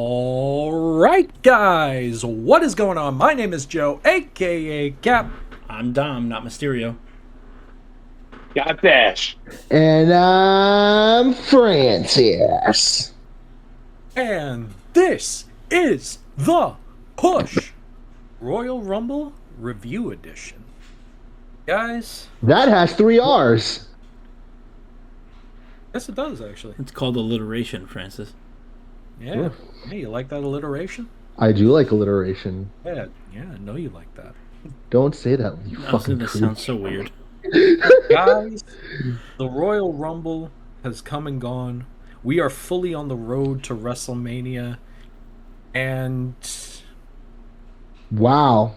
Alright guys, what is going on? My name is Joe, aka Cap. I'm Dom, not Mysterio. Got Dash. And I'm Francis. And this is the Push Royal Rumble Review Edition. Guys, That has 3 R's. yes it does actually. It's called alliteration, Francis. Yeah. Hey, you like that alliteration? I do like alliteration. Yeah, I know you like that. Don't say that, you fucking That creep. sounds so weird. Guys, the Royal Rumble has come and gone. We are fully on the road to WrestleMania. And Wow.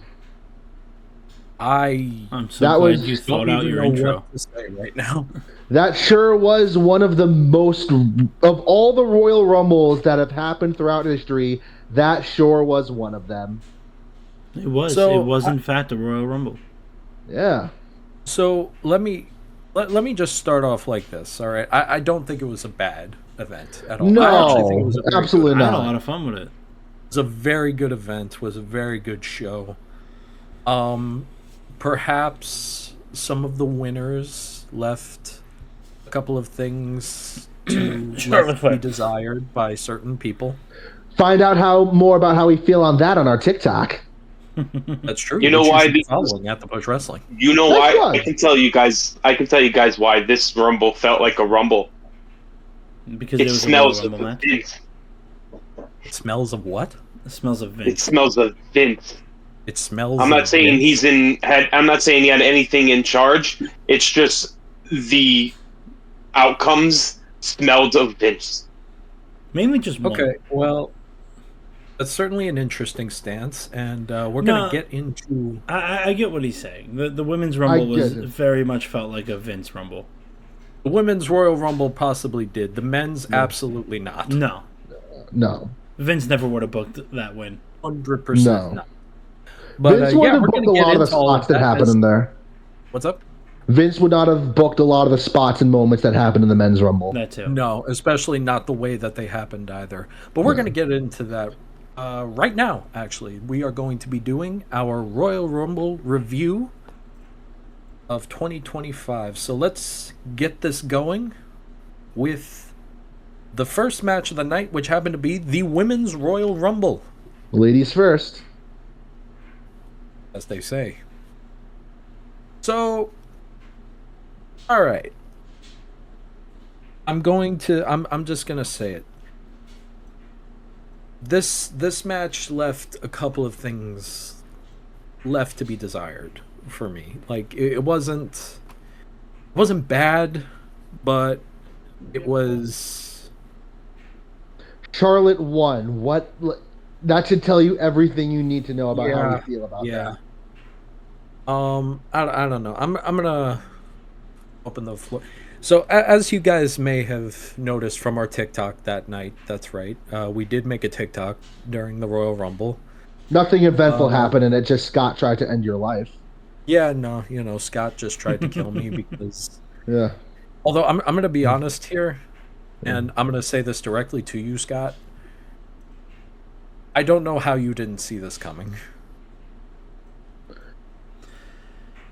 I'm so That glad was- you thought don't out even your know intro. what to say right now. That sure was one of the most, of all the Royal Rumbles that have happened throughout history, that sure was one of them. It was. So, it was, in fact, a Royal Rumble. Yeah. So let me just start off like this, all right? I don't think it was a bad event at all. I actually think it was a very absolutely good, I had a not. lot of fun with it. It was a very good event. Was a very good show. Perhaps some of the winners left a couple of things to left to be desired by certain people. Find out more about how we feel on that on our TikTok. That's true. You know which why should be these- following at the Push Wrestling. You know That's why? right. I can tell you guys why this Rumble felt like a Rumble. Because It it was smells a of Royal Rumble match. Vince. It smells of what? It smells of It Vince. smells of Vince. It smells. I'm not of saying Vince. I'm not saying he had anything in charge. It's just the outcomes smelled of Vince. Mainly just one. Okay, well, that's certainly an interesting stance, and we're No. going to get into. I get what he's saying. The women's Rumble was get it. very much felt like a Vince Rumble. The Women's Royal Rumble possibly did. The men's absolutely not. No. No. Vince never would have booked that win. 100% No. not. But Vince yeah, would have we're booked going a to get lot of the into all spots that happened as- in there. What's up? Vince would not have booked a lot of the spots and moments that happened in the men's Rumble. That too. No, especially not the way that they happened either. But we're going to get into that right now, actually. We are going to be doing our Royal Rumble review of 2025. So let's get this going with the first match of the night, which happened to be the Women's Royal Rumble, Ladies first. as they say. So, all right. I'm just going to say it. This match left a couple of things left to be desired for me. Like it wasn't bad, but it was. Charlotte won. That should tell you everything you need to know about how Yeah, we feel about yeah. that. I don't know. I'm gonna open the floor. So as you guys may have noticed from our TikTok that night, that's right. We did make a TikTok during the Royal Rumble. Nothing eventful happened, and it just Scott tried to end your life. Yeah, no, Scott just tried to kill me because. Yeah. Although I'm gonna be honest here, and I'm gonna say this directly to you, Scott. I don't know how you didn't see this coming.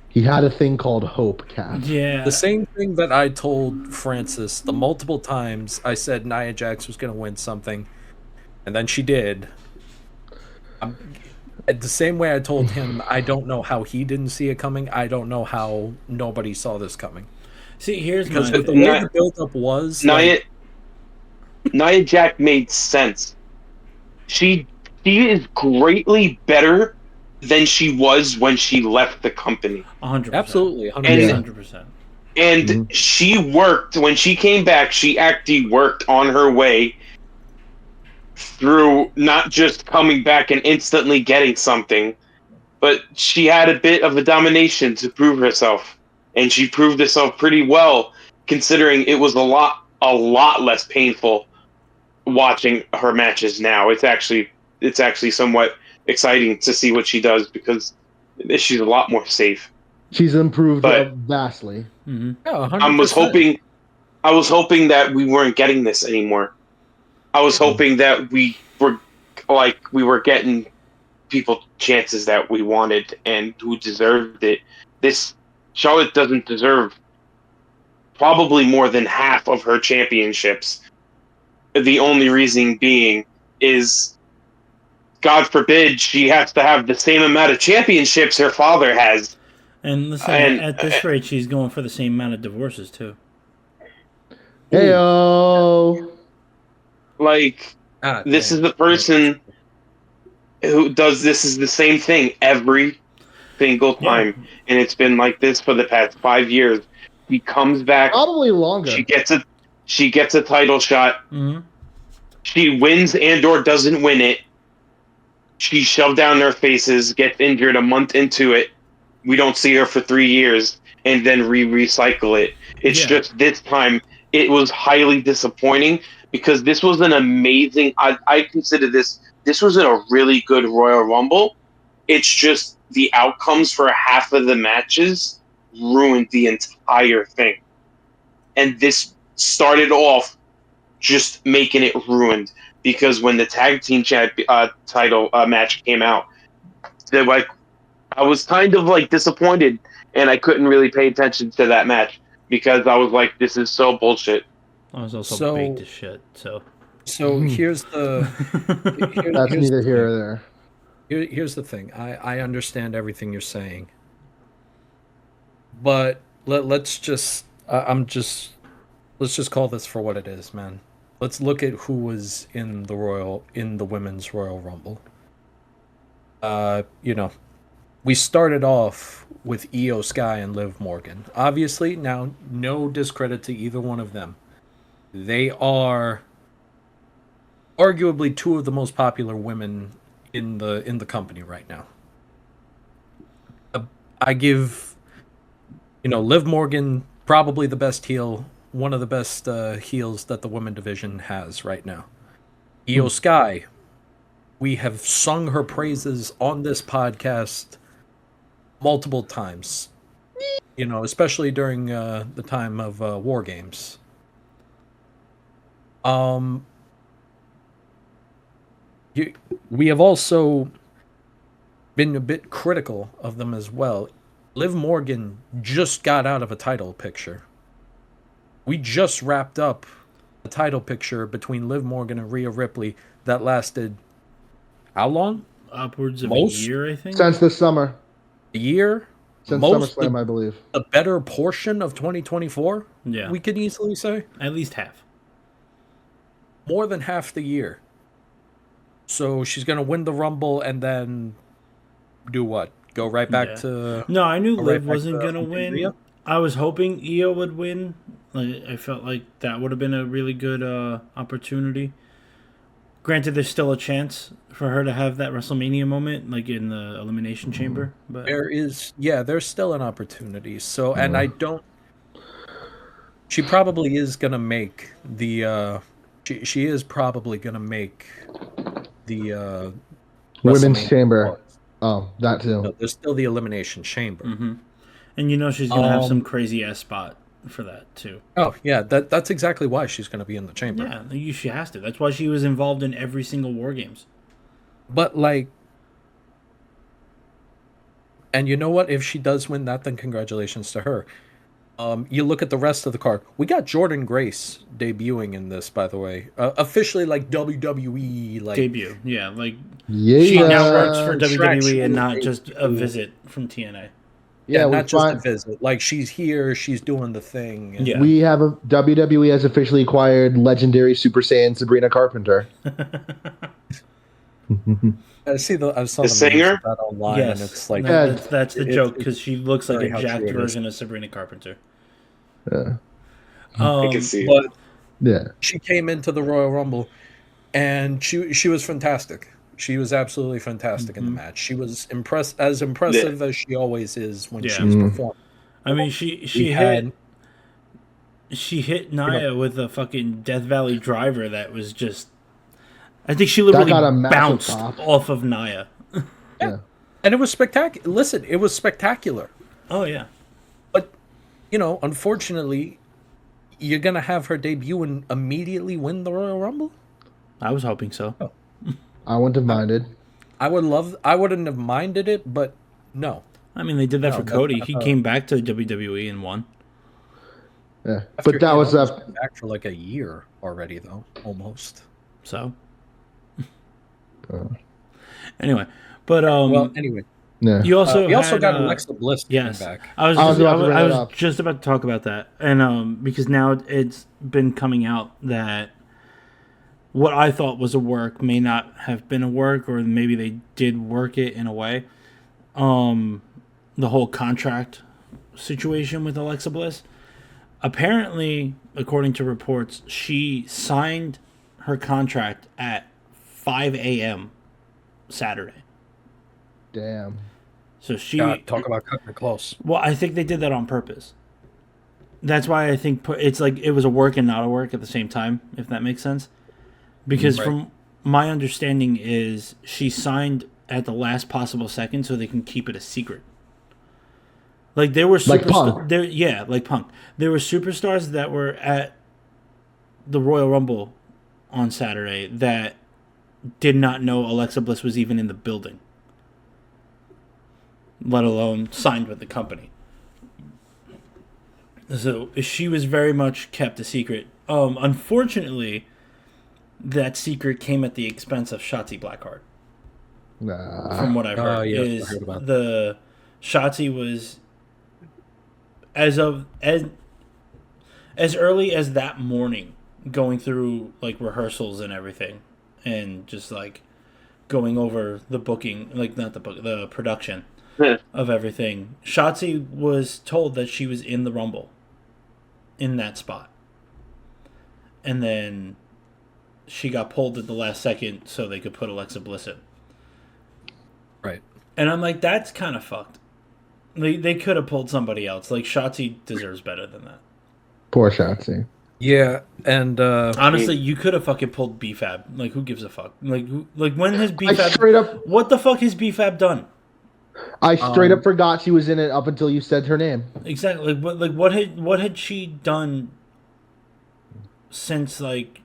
He had a thing called hope, Cat. Yeah. The same thing that I told Francis the multiple times I said Nia Jax was going to win something, and then she did. The same way I told him I don't know how he didn't see it coming, I don't know how nobody saw this coming. See, here's Because my with the thing. way the build-up was... Nia Jax made sense. She is greatly better than she was when she left the company. 100%. Absolutely, 100%. And she worked, when she came back, she actually worked on her way through not just coming back and instantly getting something, but she had a bit of a domination to prove herself. And she proved herself pretty well, considering it was a lot less painful watching her matches now. It's actually somewhat exciting to see what she does because she's a lot more safe. She's improved But vastly. Mm-hmm. Yeah, I was 100%. hoping that we weren't getting this anymore. I was hoping that we were getting people chances that we wanted and who deserved it. This Charlotte doesn't deserve probably more than half of her championships. The only reason being is, God forbid, she has to have the same amount of championships her father has. And listen, And at this rate, she's going for the same amount of divorces too. Heyo. like, Ah, this is damn. the person who does this is the same thing every single Yeah. time, and it's been like this for the past 5 years. He comes back, Probably longer. she gets a title shot, Mm-hmm. she wins and/or doesn't win it. She's shoved down their faces, gets injured a month into it. We don't see her for 3 years, and then recycle it. It's Yeah. just this time it was highly disappointing because this was an amazing. I consider this was a really good Royal Rumble. It's just the outcomes for half of the matches ruined the entire thing, and this started off just making it ruined because when the tag team title match came out, they're like, I was kind of like disappointed, and I couldn't really pay attention to that match because I was like, this is so bullshit. I was also So- baked as shit. So Here's the That's here's neither the here thing. or there. Here's the thing. I understand everything you're saying, but let's just let's just call this for what it is, man. Let's look at who was in the women's Royal Rumble. We started off with Io Sky and Liv Morgan. Obviously, now no discredit to either one of them. They are arguably two of the most popular women in the company right now. I give Liv Morgan probably the best heel, one of the best heels that the women division has right now. Io Sky, we have sung her praises on this podcast multiple times. Especially during the time of War Games. We have also been a bit critical of them as well. Liv Morgan just got out of a title picture. We just wrapped up a title picture between Liv Morgan and Rhea Ripley that lasted how long? upwards of Most- a year, I think. Since this summer. A year? Since Most SummerSlam, I believe. a better portion of 2024? Yeah. We could easily say. At least half. More than half the year. So she's going to win the Rumble and then do what? Go right back Yeah. to... No, I knew Go right Liv back wasn't to gonna win. Rhea? I was hoping Io would win. Like, I felt like that would have been a really good opportunity. Granted, there's still a chance for her to have that WrestleMania moment, like in the Elimination Chamber. But There's still an opportunity. So, and I don't... She probably is going to make the... She is probably going to make the... Women's WrestleMania Chamber. Awards. Oh, that too. No, there's still the Elimination Chamber. and she's gonna have some crazy ass spot for that too. Oh, yeah, that's exactly why she's going to be in the Chamber. Yeah, she has to. That's why she was involved in every single War Games. But, like... And you know what? If she does win that, then congratulations to her. You look at the rest of the card. We got Jordan Grace debuting in this, by the way. Officially, like, WWE, like... Debut, yeah, like Yeah. she now works for WWE Contractual and not just a visit from TNA. Yeah, we not just a find- visit. Like, she's here, she's doing the thing. and- Yeah. We have a WWE has officially acquired legendary Super Saiyan Sabrina Carpenter. I saw The the memes singer? of that online, Yes, and it's like... Yeah. that's the It's- joke because she looks like very a how jacked true it is. version of Sabrina Carpenter. Yeah. I can see it. But Yeah. she came into the Royal Rumble, and she was fantastic. She was absolutely fantastic in the match. She was impressive as she always is when Yeah. she's performing. I mean, she We had- hit Nia with a fucking Death Valley driver that was just I think she literally got a massive bounced pop. off of Nia. Yeah. And it was spectacular. Listen, it was spectacular. Oh yeah. But, unfortunately, you're going to have her debut and immediately win the Royal Rumble? I was hoping so. I wouldn't have minded. I wouldn't have minded it, but no. I mean, they did that No, for that's Cody. not He how- came back to WWE and won. Yeah. After But that he was had almost been back for like a year already, though. Almost. So. Anyway, but Well, anyway. yeah. you also We also had, got Alexa Bliss yes. coming back. I was I was about to bring I that was up. just about to talk about that, and because now it's been coming out that what I thought was a work may not have been a work, or maybe they did work it in a way. The whole contract situation with Alexa Bliss. Apparently, according to reports, she signed her contract at 5 a.m. Saturday. Damn. So she God, talk about cutting it close. Well, I think they did that on purpose. That's why I think it's like it was a work and not a work at the same time, if that makes sense. Because Right. from my understanding is she signed at the last possible second so they can keep it a secret. Like there were Like Punk. like Punk. There were superstars that were at the Royal Rumble on Saturday that did not know Alexa Bliss was even in the building, let alone signed with the company. So she was very much kept a secret. Unfortunately, that secret came at the expense of Shotzi Blackheart. Nah. From what I've heard, yes, I is heard about the Shotzi was as early as that morning, going through like rehearsals and everything, and just like going over the booking, like not the book, the production of everything. Shotzi was told that she was in the Rumble, in that spot, and then she got pulled at the last second so they could put Alexa Bliss in. Right. And I'm like, that's kind of fucked. They could have pulled somebody else. Like Shotzi deserves better than that. Poor Shotzi. Yeah, and Honestly, you could have fucking pulled BFAB. Like, who gives a fuck? Like, when has I BFAB? straight up, What the fuck has BFAB done? I straight up forgot she was in it up until you said her name. Exactly. What had she done since like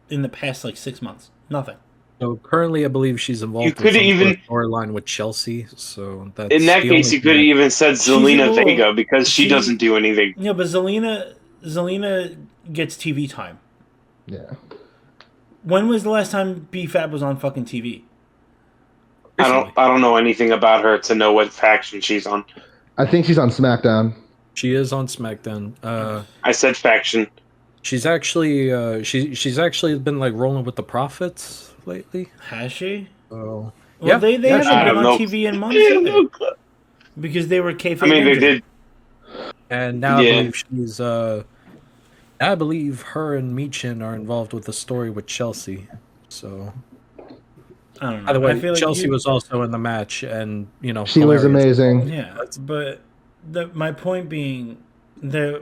in the past like 6 months? Nothing. so currently I believe she's involved You with could some even- sort of storyline with Chelsea. So that's In that the case, only you could have thing even said Zelina little- Vega because she she- doesn't do anything. Yeah, but Zelina gets TV time. Yeah. When was the last time BFAB was on fucking TV? I don't know anything about her to know what faction she's on. I think she's on SmackDown. she is on SmackDown. I said faction. She's actually she's actually been like rolling with the Profits lately. Has she? So Well, yeah, they yeah, haven't I been have on no- TV in months I have either, no clue. because they were kayfabe I mean, they injured. did. and now Yeah. I believe she's I believe her and Michin are involved with the story with Chelsea. So I don't know. by the way, I feel like Chelsea was also in the match, and She was hilarious. amazing. Yeah, but my point being, the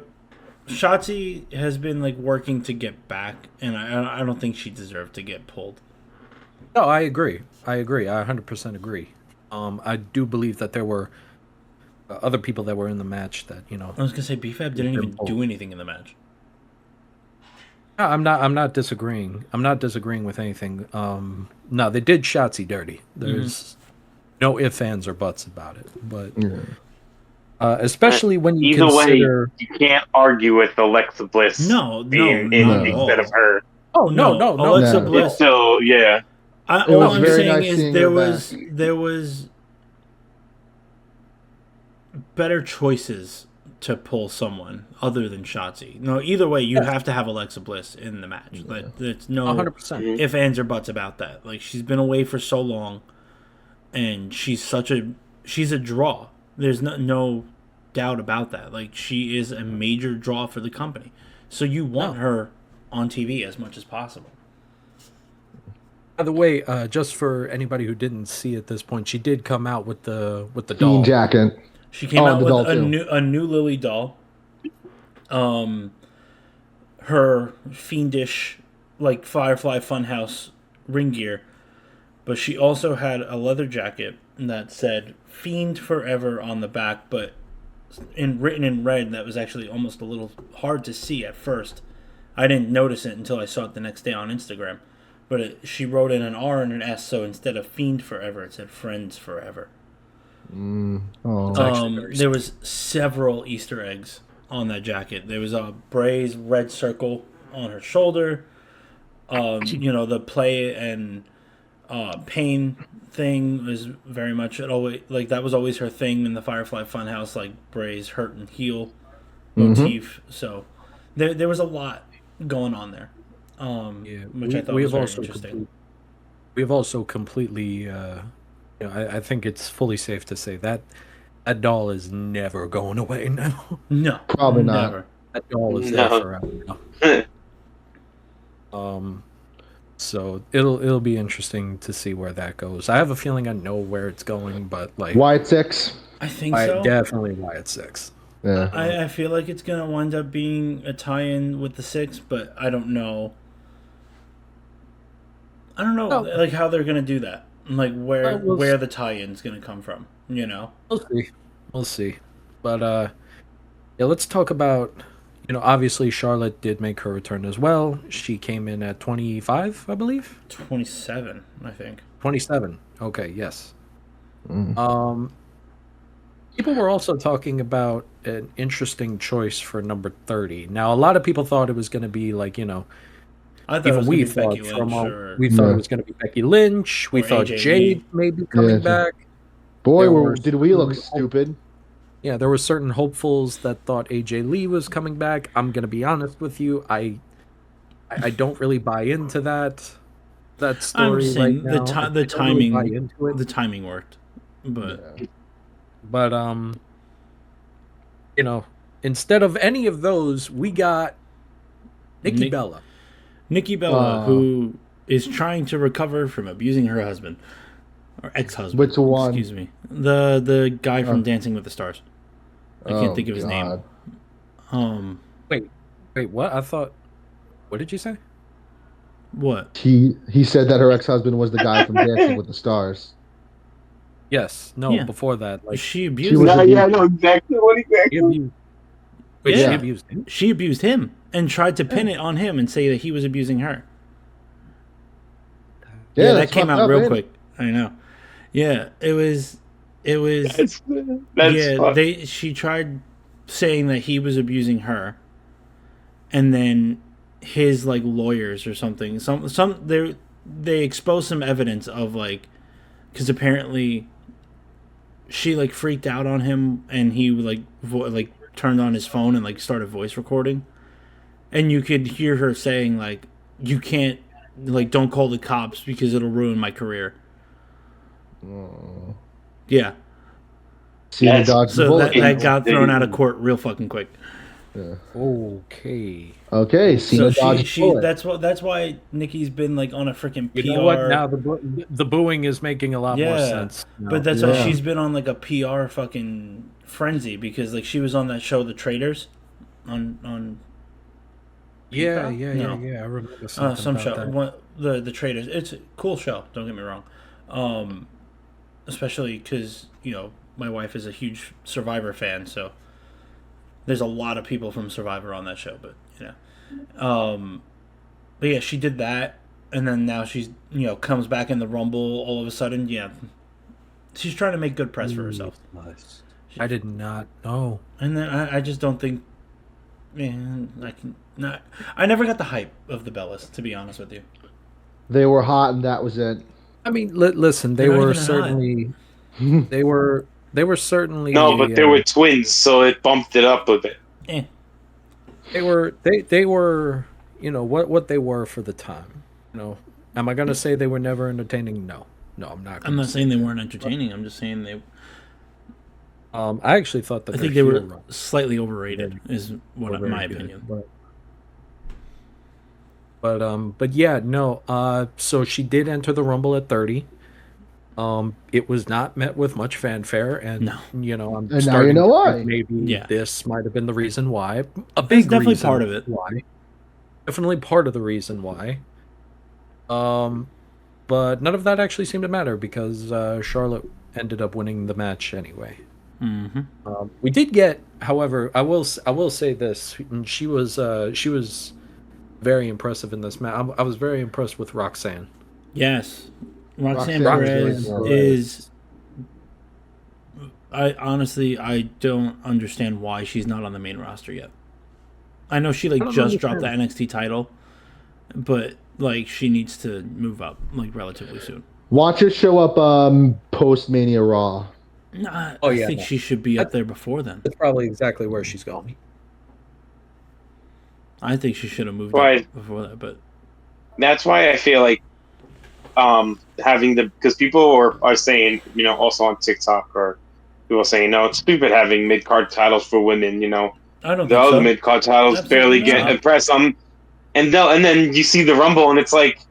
Shotzi has been like working to get back, and I don't think she deserved to get pulled. No, I agree. I 100% agree. I do believe that there were other people that were in the match that I was gonna say BFAB didn't even do anything in the match. No, I'm not disagreeing. I'm not disagreeing with anything. No, they did Shotzi dirty. There's no ifs, ands, or buts about it. But Yeah. especially when you Either consider. way, you can't argue with Alexa Bliss No, being not in at all. instead of her. Oh no. Alexa No. Bliss. It's still, yeah. It All was I'm very saying nice is seeing there her was back. there was better choices to pull someone other than Shotzi. No, either way, you have to have Alexa Bliss in the match. Like, there's no 100%. if, ands, or buts about that. Like, she's been away for so long, and she's a draw. There's no doubt about that. Like, she is a major draw for the company. So you want her on TV as much as possible. By the way, just for anybody who didn't see at this point, she did come out with the doll. Fiend jacket. She came Oh, out the with doll too. a new Lily doll. Her fiendish like Firefly Funhouse ring gear, but she also had a leather jacket that said "Fiend Forever" on the back, but written in red. That was actually almost a little hard to see at first. I didn't notice it until I saw it the next day on Instagram. But she wrote in an R and an S, so instead of "Fiend Forever," it said "Friends Forever." There was several Easter eggs on that jacket. There was a Bray's red circle on her shoulder. The play and pain thing was very much always like that was always her thing in the Firefly Funhouse, like Bray's hurt and heal motif. So there was a lot going on there, which I thought was very interesting. We've also completely, I think it's fully safe to say that that doll is never going away now. No, Probably not. Never. That doll is there forever now. So it'll be interesting to see where that goes. I have a feeling I know where it's going, but like Wyatt 6. I think so. Definitely Wyatt 6. Yeah. I feel like it's gonna wind up being a tie-in with the 6, but I don't know. Like how they're gonna do that. Like where the tie-in's gonna come from. You know. We'll see. But let's talk about. Obviously Charlotte did make her return as well. She came in at 25, I believe. 27, I think. 27. Okay, yes. People were also talking about an interesting choice for number 30. Now, a lot of people thought it was going to be like, I thought even we thought it was going to be Becky Lynch. We thought Jade may be coming back. Boy, did we look stupid. Yeah, there were certain hopefuls that thought AJ Lee was coming back. I'm going to be honest with you. I don't really buy into that story. I'm saying right now. the timing the timing worked. But instead of any of those, we got Nikki Bella. Nikki Bella, who is trying to recover from abusing her husband. Or ex-husband. Which one? Excuse me. The guy from Dancing with the Stars. I can't think of his name. Wait, what? I thought... What did you say? What? He said that her ex-husband was the guy from Dancing with the Stars. Yes. No, before that. Like, she abused him. Yeah, I know exactly what exactly. She abused him? She abused him and tried to pin it on him and say that he was abusing her. Yeah, that came out real quick. I know. Yeah, it was. That's she tried saying that he was abusing her, and then his like lawyers or something. They exposed some evidence of like, because apparently she like freaked out on him, and he like turned on his phone and like started voice recording, and you could hear her saying like, "You can't don't call the cops because it'll ruin my career." Yeah. So that got thrown out of court real fucking quick. Yeah. Okay. So that's why Nikki's been like on a freaking PR. You know what? Now the booing is making a lot more sense. Now. But that's why she's been on like a PR fucking frenzy because like she was on that show The Traitors on Yeah. I remember something some about show. The Traitors. It's a cool show. Don't get me wrong. Especially because my wife is a huge Survivor fan, so there's a lot of people from Survivor on that show. But but yeah, she did that, and then now she's comes back in the Rumble all of a sudden. Yeah, she's trying to make good press for herself. Nice. I did not know. And then I just don't think. I never got the hype of the Bellas, to be honest with you. They were hot, and that was it. I mean, listen, they were certainly. They were certainly. No, but they were twins, so it bumped it up a bit. They were. What they were for the time. Am I gonna say they were never entertaining? No, I'm not. I'm not saying they weren't entertaining. I'm just saying they. I actually thought that I think they were slightly overrated. Is what my opinion. But yeah, no. So she did enter the Rumble at 30. It was not met with much fanfare, and I'm and starting now you know why. Maybe this might have been the reason why. A big definitely reason part of it. Why? Definitely part of the reason why. But none of that actually seemed to matter because Charlotte ended up winning the match anyway. Mm-hmm. We did get, however, I will say this: she was very impressive in this match. I was very impressed with Roxanne. Yes, Roxanne Roxanne was really Perez good. is. I don't understand why she's not on the main roster yet. I know she I like don't just dropped the understand. NXT title, but like she needs to move up like relatively soon. Watch her show up post Mania Raw. Nah, Oh I yeah, think no, she should be up that's, there before then. that's probably exactly where she's going. I think she should have moved up Why? before that, but That's why I feel like having the because people are saying also on TikTok or people are saying no, it's stupid having mid card titles for women. I don't The think other so. mid card titles Absolutely barely get not. impressed. And then you see the Rumble and it's like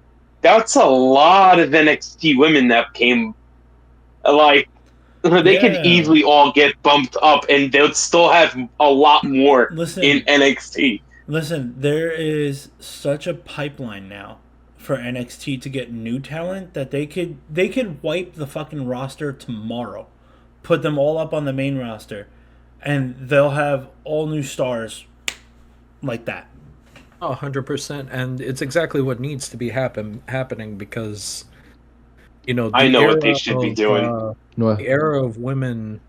that's a lot of NXT women that came like they could Yeah. easily all get bumped up and they'll still have a lot more in Listen, NXT. listen. There is such a pipeline now for NXT to get new talent that they could wipe the fucking roster tomorrow, put them all up on the main roster, and they'll have all new stars like that. 100%, and it's exactly what needs to be happening because I know what they should be doing. the era of women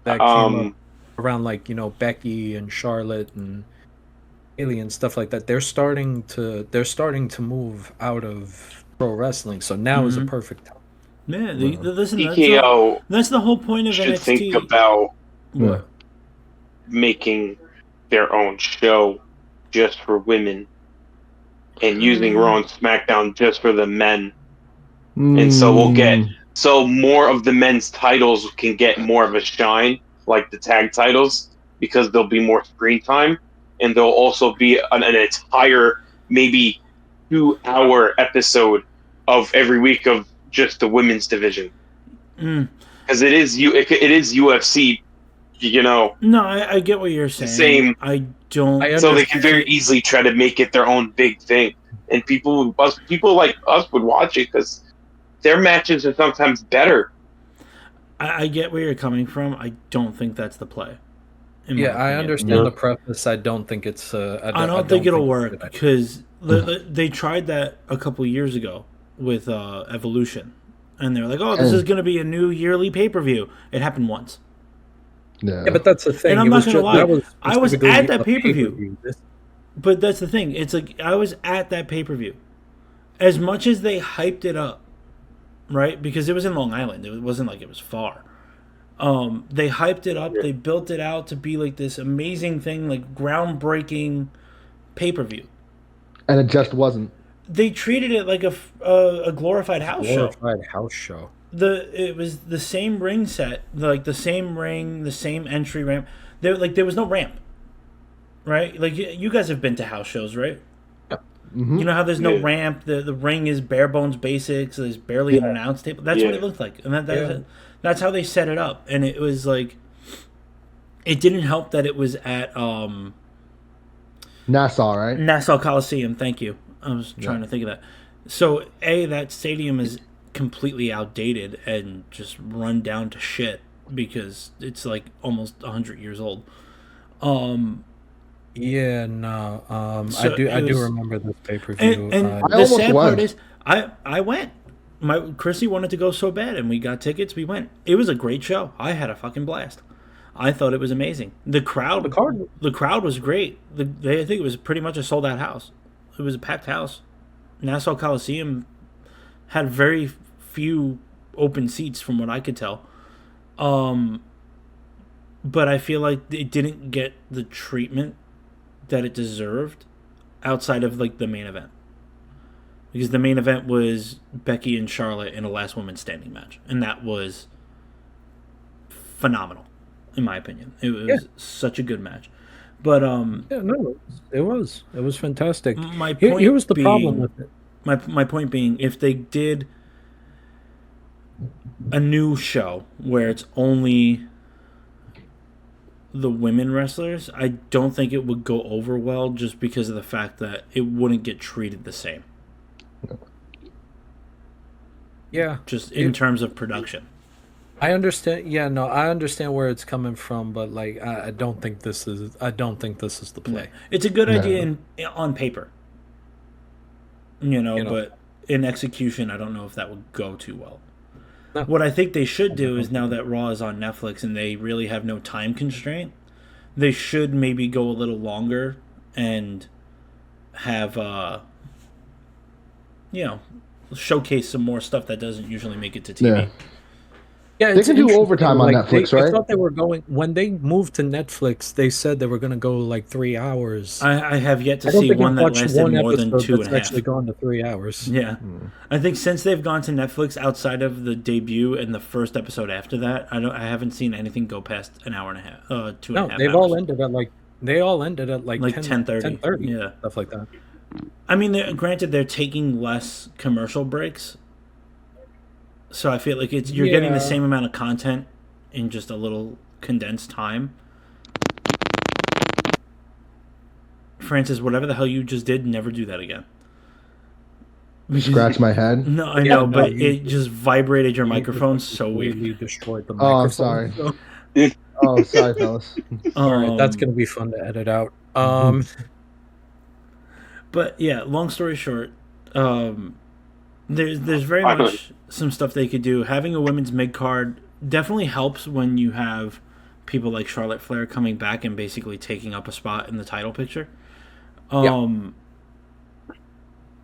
that came up Um, around like Becky and Charlotte and Haley and stuff like that. They're starting to move out of pro wrestling, so now is a Mm-hmm. perfect time. Yeah, Uh, listen. TKO That's the whole point of should think NXT. about What? making their own show just for women and using Raw Mm, and SmackDown just for the men. And so Mm. so more of the men's titles can get more of a shine, like the tag titles, because there'll be more screen time, and there'll also be an entire maybe 2 hour episode of every week of just the women's division, mm. because it is UFC, No, I get what you're the saying. same. I don't I So they can very think. easily try to make it their own big thing, and people like us would watch it because their matches are sometimes better. I get where you're coming from. I don't think that's the play, in my Yeah, I opinion. understand the preface. I don't think it's I I don't think don't it'll think it's a work good idea. because they tried that a couple years ago with Evolution, and they were like, "Oh, this is And going to be a new yearly pay per view." It happened once, Yeah, yeah. but that's the and thing. I'm It not was going to just lie. that was I was at specifically that a pay per pay per view, view. This but that's the thing. It's like I was at that pay per view. As much as they hyped it up, right? Because it was in Long Island. It wasn't like it was far. They hyped it up. Yeah. They built it out to be like this amazing thing, like groundbreaking pay per view. And it just wasn't. They treated it like a glorified house show. glorified house show. It was the same ring set, like the same ring, the same entry ramp. There was no ramp, right? Like you guys have been to house shows, right? Hmm. You know how there's no Yeah. ramp. The ring is bare bones basics. There's barely an announce table. That's what Yeah. it looked like, and Yeah. that's how they set it up. And it was like it didn't help that it was at Nassau, right? Nassau Coliseum. Thank you. I was trying to think of that. So that stadium is completely outdated and just run down to shit because it's like almost 100 years old. Yeah, no. I So do it I do was, remember this pay per and, view. and I the almost sad part went. is I went. My Chrissy wanted to go so bad, and we got tickets. We went. It was a great show. I had a fucking blast. I thought it was amazing. The crowd was great. I think it was pretty much a sold out house. It was a packed house. Nassau Coliseum had very few open seats, from what I could tell. But I feel like it didn't get the treatment that it deserved outside of like the main event. Because the main event was Becky and Charlotte in a last woman standing match, and that was phenomenal, in my opinion. It was Yeah. such a good match. But Yeah, no, it was fantastic. my Here point was the problem being, with it. my point being, if they did a new show where it's only the women wrestlers, I don't think it would go over well just because of the fact that it wouldn't get treated the same. Yeah, just in terms of production. I understand. Yeah, no, I understand where it's coming from, but like, I don't think this is. I don't think this is the play. It's a good No. idea on paper, You know, but in execution, I don't know if that would go too well. no. What I think they should do is, now that Raw is on Netflix and they really have no time constraint, they should maybe go a little longer and have showcase some more stuff that doesn't usually make it to TV. Yeah. Yeah, They it's can do interesting, overtime on Netflix, I right? thought they were going when they moved to Netflix. They said they were going to go like 3 hours. I have yet to I don't see think one I've that watched lasted one more than episode 2.5. that's actually gone to 3 hours. Yeah, I think since they've gone to Netflix, outside of the debut and the first episode after that, I haven't seen anything go past an hour and a half, 2.5 No, hours. they've all ended at like they all ended at like 10:30. 10:30, Yeah. stuff like that. I mean, granted, they're taking less commercial breaks, so I feel like you're getting the Yeah. same amount of content in just a little condensed time. Francis, whatever the hell you just did, never do that again. Scratch my head. No, I Yeah, know, no, but you- it just vibrated your You microphone just so weird. completely destroyed the Oh, I'm microphone. sorry. So- Oh, sorry, fellas. all right, that's Um, gonna be fun to edit out. But yeah, long story short, there's very Finally. much some stuff they could do. Having a women's mid card definitely helps when you have people like Charlotte Flair coming back and basically taking up a spot in the title picture.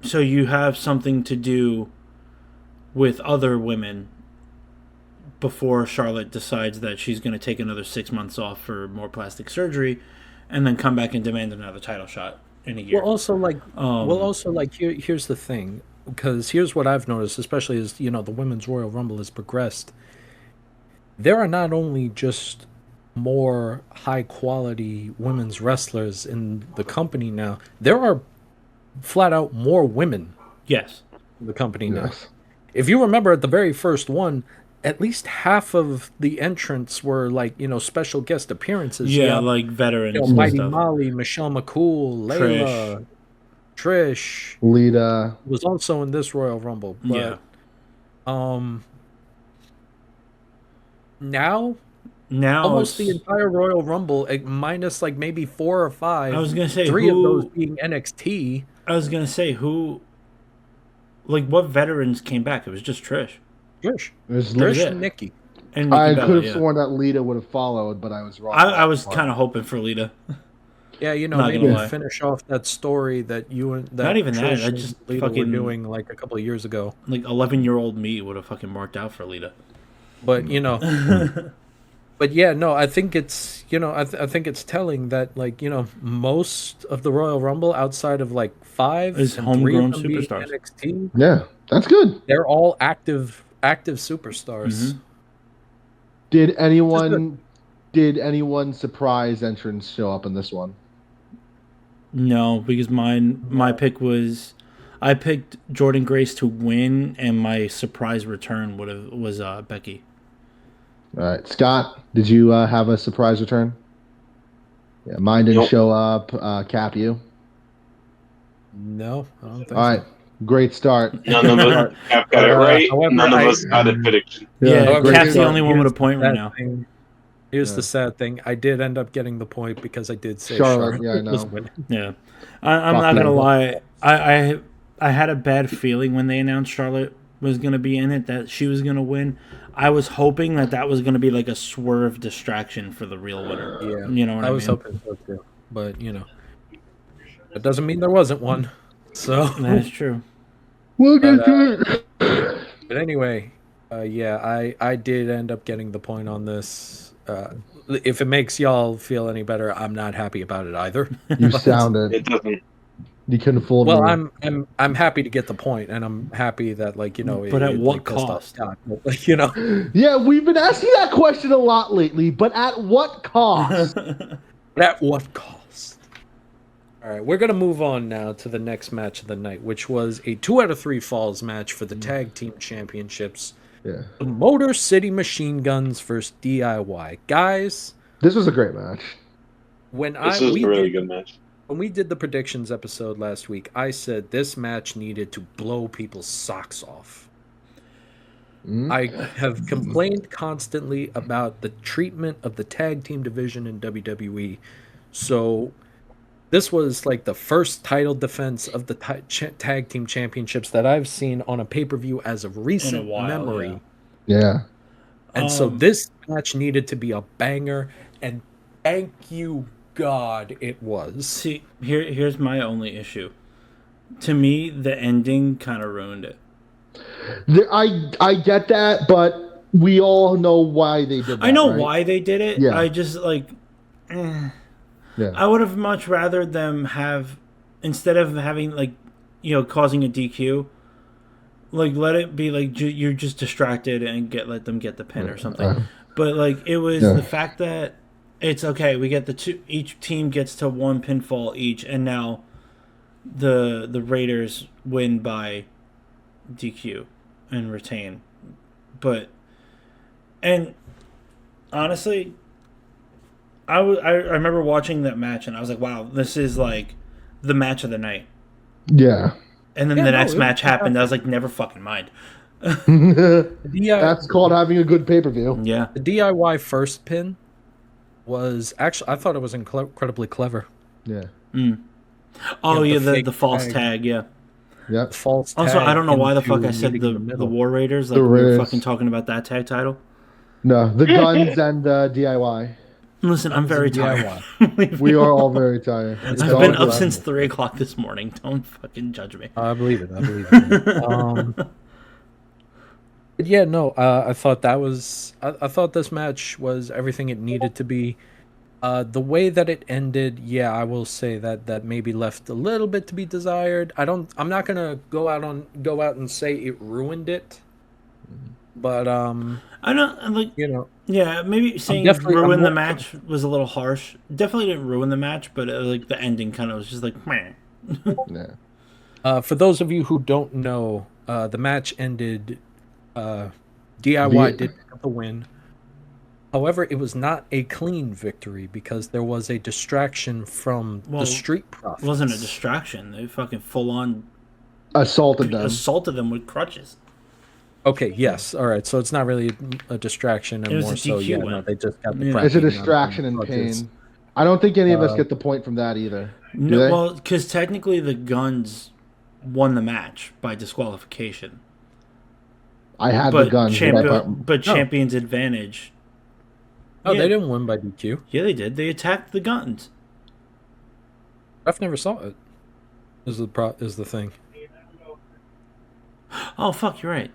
So you have something to do with other women before Charlotte decides that she's going to take another 6 months off for more plastic surgery, and then come back and demand another title shot in a year. Well, also like here's the thing, because here's what I've noticed, especially as the women's Royal Rumble has progressed. There are not only just more high quality women's wrestlers in the company now. There are flat out more women Yes. in the company now. Yes. If you remember at the very first one, at least half of the entrants were like special guest appearances. Yeah, like veterans and Mighty stuff. Molly, Michelle McCool, Layla, Trish Lita. was also in this Royal Rumble. But, now almost the entire Royal Rumble, minus like maybe 4 or 5. I was gonna say, three of who- those being NXT. I was gonna say what veterans came back? It was just Trish Trish, There's Trish, it. and Nikki. and I Nikki Bella, could have yeah. sworn that Lita would have followed, but I was wrong. I was kind of hoping for Lita. Yeah, Not maybe gonna to lie. finish off that story that you and that Not even that, Trish I and just Lita were fucking- doing like a couple of years ago. Like 11-year-old me would have fucking worked out for Lita. But but yeah, no, I think it's I think it's telling that most of the Royal Rumble outside of like 5 Is and 3 homegrown of them being superstars. NXT, Yeah, that's good. they're all active superstars. Mhm. Did anyone surprise entrants show up in this one? No, because my pick was, I picked Jordan Grace to win, and my surprise return was Becky. All right, Scott, did you have a surprise return? Yeah, mine didn't Nope. show up. Cap, you? No, I don't think All right, great start. None of us have got it right. However, None of I- us got a prediction. Yeah, However, great Cap's the start. only one with a here's point the right sad now. thing. Here's Yeah. the sad thing. I did end up getting the point because I did say Charlotte, Charlotte yeah, I was know. winning. Yeah, I'm Fuck not gonna them. lie. I had a bad feeling when they announced Charlotte was gonna be in it, that she was gonna win. I was hoping that was gonna be like a swerve distraction for the real winner. Yeah, You know what I was mean? hoping so too, but that doesn't mean there wasn't one. So, That's true. We'll But, get to it. but anyway, I did end up getting the point on this. If it makes y'all feel any better, I'm not happy about it either. You sounded. It doesn't. You couldn't fool Well, me. I'm happy to get the point, and I'm happy that But at what pissed off cost? Scott. But, Yeah, we've been asking that question a lot lately, but at what cost? at what cost? All right, we're gonna move on now to the next match of the night, which was a 2 out of 3 falls match for the tag team championships. Yeah, The Motor City Machine Guns versus DIY. Guys, this was a great match. when This was a really good match. when we did the predictions episode last week, I said this match needed to blow people's socks off. I have complained constantly about the treatment of the tag team division in WWE. So this was like the first title defense of the tag team championships that I've seen on a pay-per-view as of recent while, memory. Yeah. And so this match needed to be a banger, and thank you God it was. See, here's my only issue. To me, the ending kind of ruined it. I get that, but we all know why they did that. I know right? why they did it. Yeah. I just Yeah. I would have much rather them have, instead of having causing a DQ, let it be you're just distracted and let them get the pin or something. But it was the fact that it's okay. We get each team gets to one pinfall each, and now the Raiders win by DQ and retain. And honestly, I remember watching that match and I was like, wow, this is like the match of the night. Yeah. And then the next match happened. I was like, never fucking mind. That's called having a good pay-per-view. Yeah. The DIY first pin was actually, I thought it was incredibly clever. Yeah. Oh, yeah, the false tag, yeah. Yep. False tag. Also, I don't know why the fuck I said the War Raiders. Like, we were fucking talking about that tag title. No, the Guns and DIY. Listen, I'm very tired. We are all very tired. I've been up since 3 o'clock this morning. Don't fucking judge me. I believe it. Yeah, no, I thought that was... I thought this match was everything it needed to be. The way that it ended, yeah, I will say that maybe left a little bit to be desired. I'm not gonna go out and say it ruined it, but I don't Yeah, maybe saying ruin the match was a little harsh. Definitely didn't ruin the match, but the ending kind of was just like, meh. Yeah. For those of you who don't know, the match ended. DIY did pick up the win. However, it was not a clean victory because there was a distraction from the Street Profits. It wasn't a distraction. They fucking full on assaulted them with crutches. Okay, yes. All right. So it's not really a distraction, and more so, yeah, no, they just got the It's a distraction and pain. I don't think any of us get the point from that either. No, well, because technically the Guns won the match by disqualification. I had the Guns. But Champion's advantage. Oh, yeah. They didn't win by DQ. Yeah, they did. They attacked the Guns. Ref never saw it. Is the thing. Oh fuck, you're right.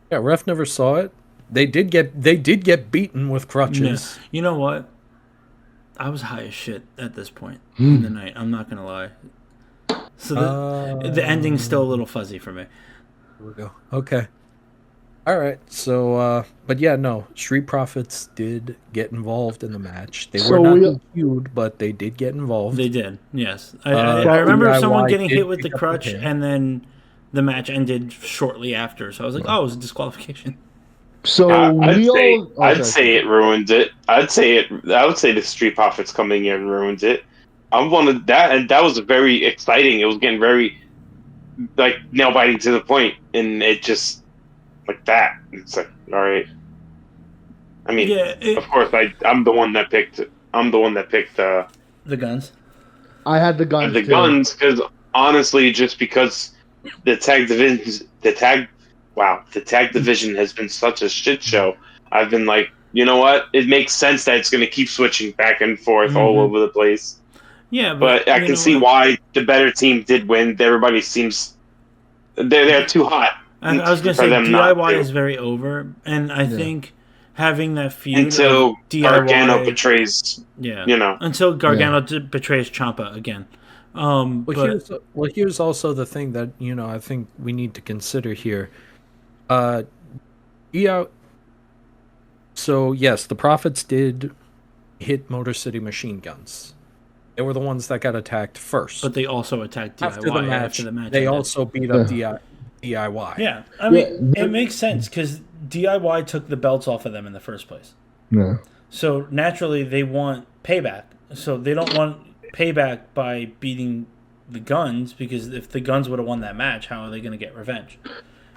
Yeah, ref never saw it. They did get beaten with crutches. Yeah. You know what? I was high as shit at this point in the night. I'm not gonna lie. So the ending's still a little fuzzy for me. Here we go. Okay. All right. So, but yeah, no. Street Profits did get involved in the match. They were not DQ'd, but they did get involved. They did. Yes. I remember someone getting hit with the crutch, and then the match ended shortly after. So I was like, oh, it was a disqualification. So I'd say it ruined it. I would say the Street Profits coming in ruined it. I'm one of that, and that was very exciting. It was getting very nail biting to the point, and it just like that. It's like, all right. I mean, of course, I'm the one that picked. I'm the one that picked the Guns. I had the Guns. The Guns, because honestly, just because the tag division has been such a shit show. I've been like, you know what? It makes sense that it's going to keep switching back and forth all over the place. Yeah, but I can see why the better team did win. Everybody seems they're too hot. I was going to say DIY is very over, and I think having that feud until DIY, Gargano betrays. Yeah, until Gargano betrays Ciampa again. Here's also the thing that I think we need to consider here. So yes, the Profits did hit Motor City Machine Guns. They were the ones that got attacked first. But they also attacked DIY after the match. They also beat up DIY. Yeah, I mean, it makes sense because DIY took the belts off of them in the first place. Yeah. So naturally, they want payback. So they don't want payback by beating the Guns, because if the Guns would have won that match, how are they going to get revenge?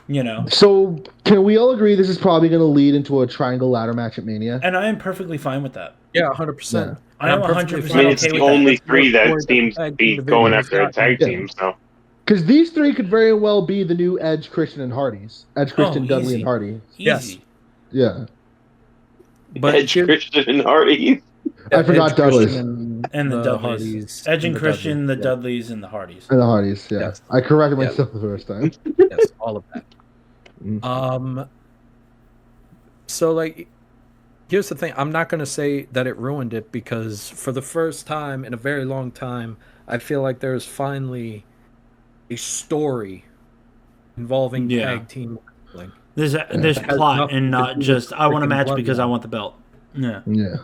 You know, So can we all agree this is probably going to lead into a triangle ladder match at Mania? and I am perfectly fine with that. Yeah, 100%. Yeah. I And am I'm perfectly 100% I mean, fine it's okay the with that. only with three the that story that the seems to tag team be going division has after a gotten. tag Yeah. team. So Because these three could very well be the new Edge, Christian, and Hardys. Edge, Oh, Christian, Dudley, and easy, Hardy. Yes. easy. Yeah. But Edge, here's Christian, and Hardy. I Edge, forgot Christian, Dudley's. and And the the Dudleys, Hardys Edge and and the Dudleys. Christian, the Yeah. Dudleys, and the Hardys. And the Hardys, yeah. Yes. I corrected Yes. myself the first time. Yes. All of that. Mm. So like, here's the thing. I'm not going to say that it ruined it because for the first time in a very long time, I feel like there's finally a story involving Yeah. tag team wrestling. There's It has plot nothing and to not do with just I want a freaking match because I bloodline. want the belt. Yeah. Yeah.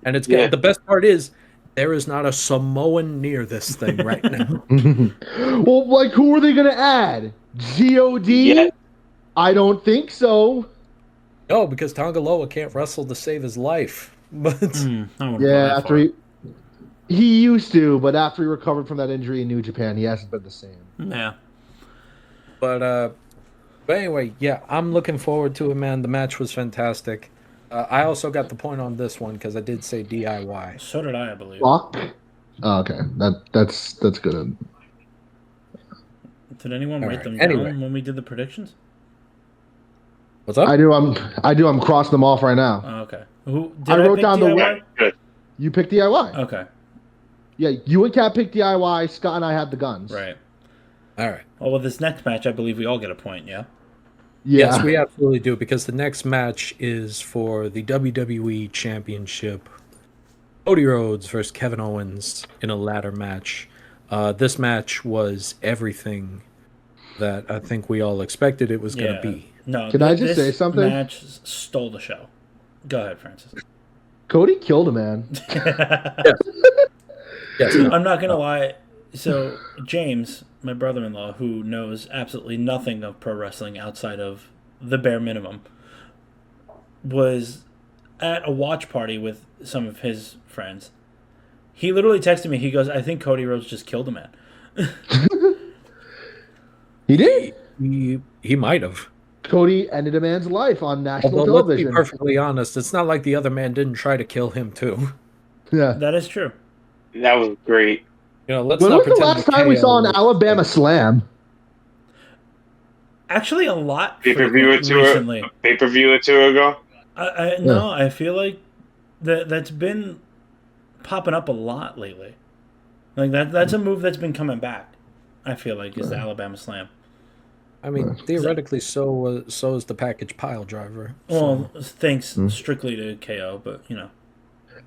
And it's Yeah. the best part is there is not a Samoan near this thing right now. Well, like, who are they going to add? God? Yeah. I don't think so. No, because Tongaloa can't wrestle to save his life. But I wouldn't go Yeah, that after far. he used to, but after he recovered from that injury in New Japan, he hasn't been the same. Yeah. but anyway, yeah, I'm looking forward to it, man. The match was fantastic. I also got the point on this one because I did say DIY. So did I believe. Fuck. Oh, okay, that's good. Did anyone All write right. them Anyway. down when we did the predictions? What's up? I do. I'm crossing them off right now. Oh, okay. Who did I wrote pick down the DIY? Yeah, good. You picked DIY. Okay. Yeah, you and Kat picked DIY. Scott and I had the guns. Right. All right. Well, with this next match, I believe we all get a point. Yeah. Yeah. Yes, we absolutely do because the next match is for the WWE Championship. Cody Rhodes versus Kevin Owens in a ladder match. This match was everything that I think we all expected it was going to be. No. Can I just this say something? Match stole the show. Go ahead, Francis. Cody killed a man. Yes, I'm not gonna lie. So James, my brother-in-law, who knows absolutely nothing of pro wrestling outside of the bare minimum, was at a watch party with some of his friends. He literally texted me. He goes, "I think Cody Rhodes just killed a man." He did. he might have. Cody ended a man's life on national Although, let's be television. perfectly honest, it's not like the other man didn't try to kill him too. Yeah. That is true. That was great. You know, let's When not was the pretend last that time we KO saw an was- Alabama Slam? Actually, a lot Pay-per-view or two recently. Pay-per-view or two ago. No, I feel like that's been popping up a lot lately. Like that's a move that's been coming back. I feel like is the Alabama Slam. I mean, theoretically, so is the package pile driver. So. Well, thanks strictly to KO, but you know.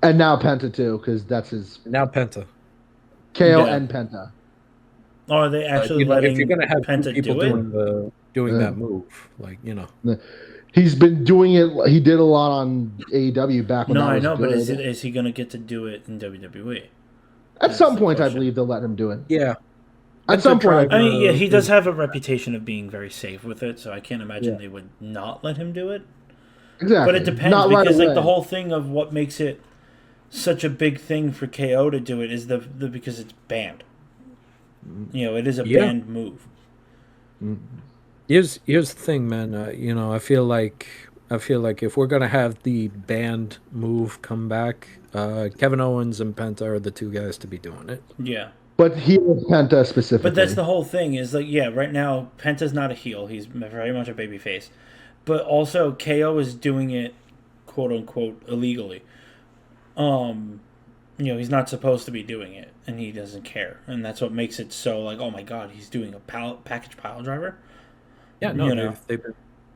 And now Penta too, because that's his Now Penta. KO Yeah. and Penta. Oh, are they actually letting if you're gonna have two Penta people do it? doing Yeah. that move, like He's been doing it. He did a lot on AEW back when No, that I was know, but good. is he going to get to do it in WWE? At some the point, I question. believe they'll let him do it. yeah. At some point, I mean, yeah, he does have a reputation of being very safe with it, so I can't imagine Yeah. they would not let him do it. exactly. But it depends Not right because like away. the whole thing of what makes it such a big thing for KO to do it is the because it's banned. You know, it is a Yeah. banned move. Here's the thing, man. I feel like if we're gonna have the band move come back, Kevin Owens and Penta are the two guys to be doing it. Yeah. But he was Penta specifically. But that's the whole thing is like, yeah, right now Penta's not a heel; he's very much a babyface. But also KO is doing it, quote unquote, illegally. He's not supposed to be doing it, and he doesn't care, and that's what makes it so like, oh my god, he's doing a package pile driver. Yeah, no, You know. they've been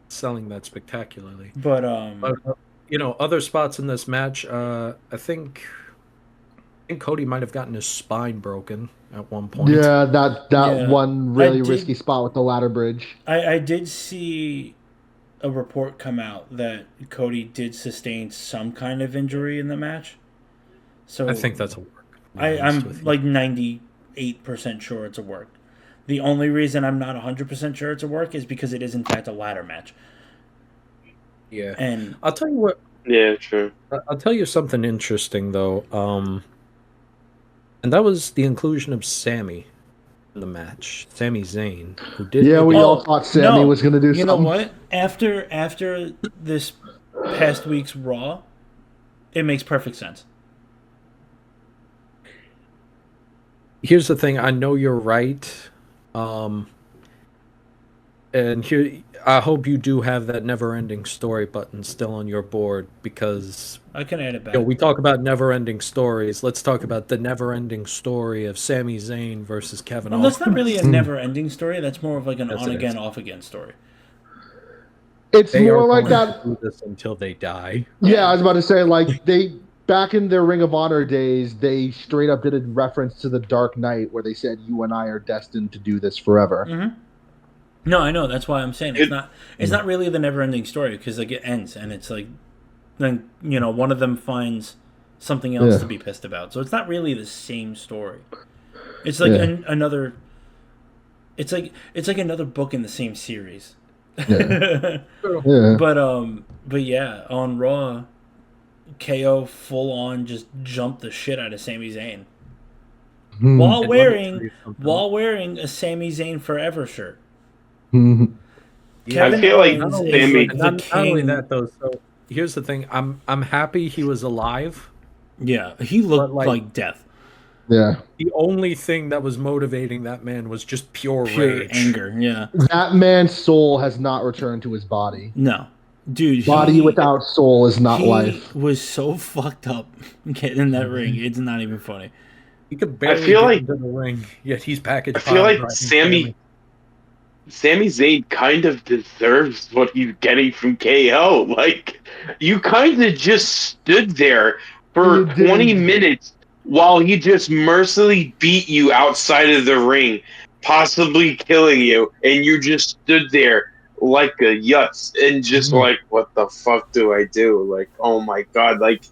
selling that spectacularly. But Other spots in this match, I think Cody might have gotten his spine broken at one point. Yeah, that Yeah. one really I did- risky spot with the ladder bridge. I did see a report come out that Cody did sustain some kind of injury in the match. So I think that's a work. to be honest I'm with you. like 98% sure it's a work. The only reason I'm not 100% sure it's a work is because it is in fact a ladder match. yeah. And I'll tell you what. Yeah, true. I'll tell you something interesting though. And that was the inclusion of Sammy the match, Sami Zayn, who did Yeah, we maybe- all thought Sammy was going to do You know something. what? After this past week's Raw, it makes perfect sense. Here's the thing. I know you're right. And here, I hope you do have that never-ending story button still on your board because I can add it back. we talk about never-ending stories. Let's talk about the never-ending story of Sami Zayn versus Kevin Well, Owens. that's not really a never-ending story. That's more of like an Yes, it on-again, is. off-again story. It's They are more like going that. to do this until they die. Yeah, I was about to say, like, back in their Ring of Honor days, they straight up did a reference to the Dark Knight where they said, "You and I are destined to do this forever." Mm-hmm. No, I know. That's why I'm saying it's not. It's not really the never-ending story because like it ends and it's like, then one of them finds something else Yeah. to be pissed about. So it's not really the same story. It's like Yeah. another. It's like another book in the same series. Yeah. Yeah. But yeah, on Raw, KO full on just jumped the shit out of Sami Zayn Hmm. while And let me tell you something. wearing a Sami Zayn Forever shirt. Hmm. Kevin I feel like Owens is Sami- like the Not only king. that though. So here's the thing. I'm happy he was alive. Yeah, he looked But, like- like death, Yeah. The only thing that was motivating that man was just pure pure rage. anger. Yeah, That man's soul has not returned to his body. no, dude, Body without soul is not he life. was so fucked up getting in that ring. It's not even funny. He could barely feel get like- into the ring, yet he's packaged. I feel like driving Sami Zayn kind of deserves what he's getting from KO. Like, you kind of just stood there for You did. 20 minutes while he just mercilessly beat you outside of the ring, possibly killing you, and you just stood there like a yutz and just like, what the fuck do I do? Like, oh my god, like,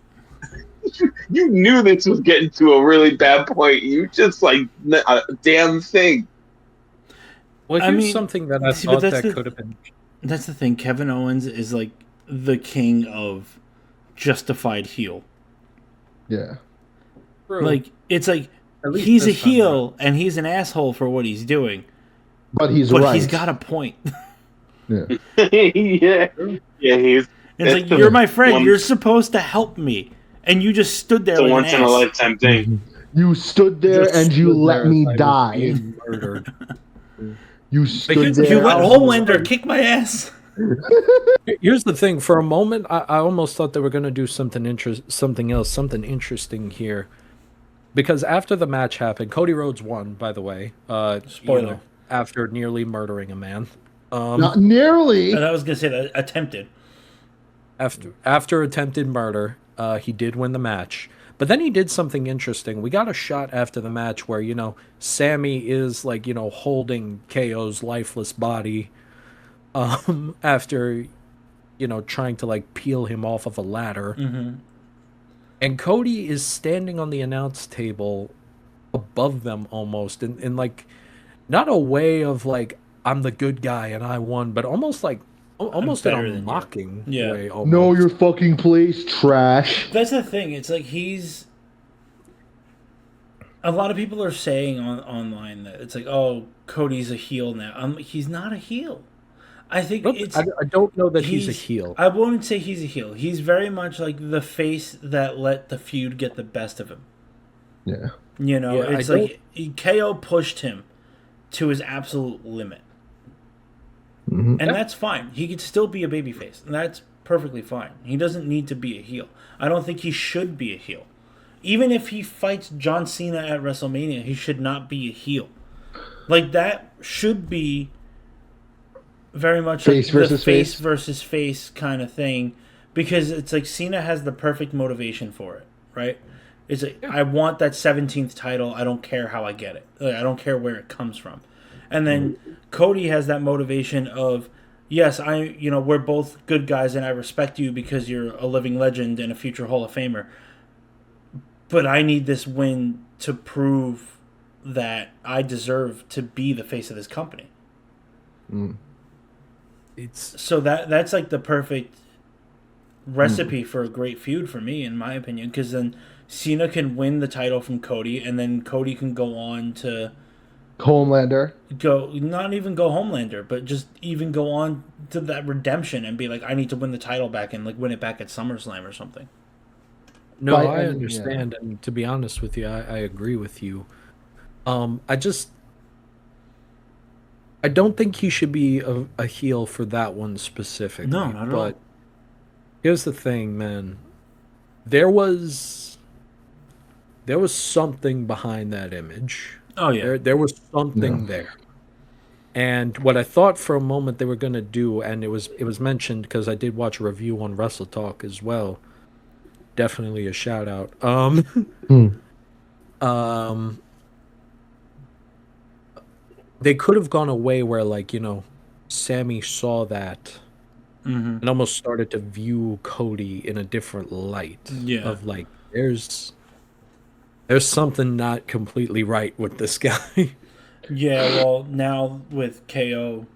you knew this was getting to a really bad point. You just, like, a damn thing. Well, I here's mean, something that I see, but thought that's that the- could have been. That's the thing. Kevin Owens is like the king of justified heel. Yeah. True. Like it's like At least he's a this time heel and he's an asshole for what he's doing, But he's but right. he's got a point. Yeah. Yeah, he's It's like you're my friend. You're supposed to help me, and you just stood there a like once an in a ass. lifetime thing. You stood there Just and you stood let there me as I was die. being murdered. You stood here's the there. You let Yeah. Homelander kick my ass. Here's the thing. For a moment, I almost thought they were going to do something something interesting here, because after the match happened, Cody Rhodes won. By the way, Spoiler. after nearly murdering a man. Not nearly. And I was gonna say that attempted. After attempted murder, he did win the match. But then he did something interesting. We got a shot after the match where, Sammy is like, holding KO's lifeless body after, trying to like peel him off of a ladder. Mm-hmm. And Cody is standing on the announce table above them almost in like, not a way of like, I'm the good guy and I won, but almost like, almost in better a than you. mocking Yeah. way. Almost. Know your fucking place, trash. That's the thing. It's like he's. A lot of people are saying online that it's like, oh, Cody's a heel now. He's not a heel. I think it's. I don't know that he's a heel. I wouldn't say he's a heel. He's very much like the face that let the feud get the best of him. Yeah. Yeah, It's I like KO pushed him to his absolute limit. Mhm. And that's fine. He could still be a babyface. And that's perfectly fine. He doesn't need to be a heel. I don't think he should be a heel. Even if he fights John Cena at WrestleMania, he should not be a heel. Like, that should be very much Face like versus the face face. versus face kind of thing. Because it's like Cena has the perfect motivation for it, right? It's like, I want that 17th title. I don't care how I get it. Like, I don't care where it comes from. And then Cody has that motivation of, yes, we're both good guys and I respect you because you're a living legend and a future Hall of Famer. But I need this win to prove that I deserve to be the face of this company. It's So that's like the perfect recipe for a great feud for me, in my opinion, because then Cena can win the title from Cody, and then Cody can go on to Homelander. not even go Homelander, but just even go on to that redemption and be like, I need to win the title back and like win it back at SummerSlam or something. No, By- I and- understand, and to be honest with you, I agree with you. I don't think he should be a heel for that one specifically. No, not at all. But here's the thing, man. There was something behind that image. Oh yeah, There was something there. And what I thought for a moment they were gonna do, and it was mentioned because I did watch a review on Wrestle Talk as well. Definitely a shout out. They could have gone away where, like, Sammy saw that and almost started to view Cody in a different light. Yeah. Of like, there's something not completely right with this guy. yeah. Well, now with KO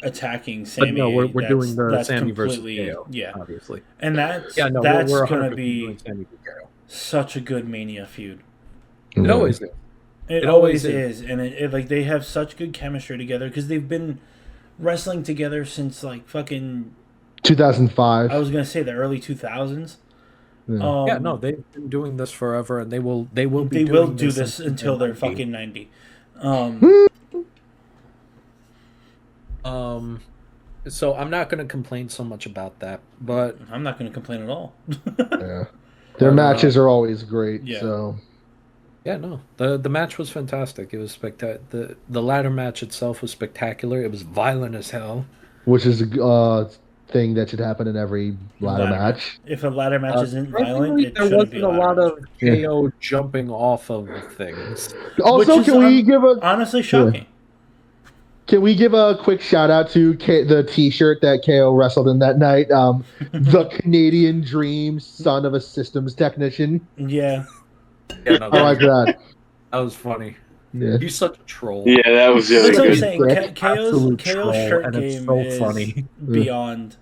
attacking Sammy, But no, we're doing the that's Sammy versus completely KO, yeah, obviously. and that's we're gonna 100% be doing Sammy versus KO. such a good Mania feud. It always is. It always is, and it like they have such good chemistry together because they've been wrestling together since like fucking 2005. I was gonna say the early 2000s. Yeah. Yeah, no, they've been doing this forever, and they will be. They will doing do this until they're 90. fucking 90. So I'm not going to complain so much about that, but I'm not gonna complain at all. Yeah. Their matches are always great. Yeah. So yeah, no, the match was fantastic. It was spectacular. The ladder match itself was spectacular. It was violent as hell. which is a thing that should happen in every ladder match. If a ladder match isn't violent, Surprisingly, it there shouldn't be wasn't a ladder lot match. of KO jumping off of things. Also, Which is can we give a honestly shocking. Can we give a quick shout out to the T-shirt that KO wrestled in that night? The Canadian Dream, son of a systems technician. Yeah. Yeah, no, I like that. that was funny. Yeah. He's such a troll. Yeah, that was really That's what I'm good. saying. Absolute KO's troll, shirt and it's game so is funny. beyond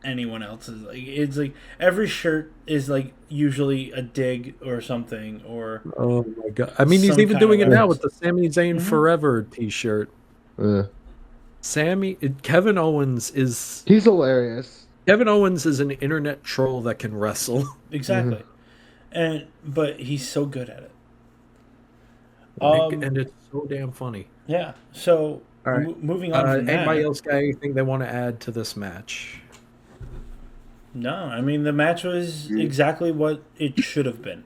anyone else's. Like it's like every shirt is like usually a dig or something or Oh my god! I mean, he's Some even kind doing of it now reference. with the Sami Zayn Forever T-shirt. Kevin Owens is He's hilarious. an internet troll that can wrestle. exactly. But he's so good at it. And it's so damn funny. Yeah. So All right. moving on from Anybody that. else got anything they want to add to this match? No, I mean the match was exactly what it should have been.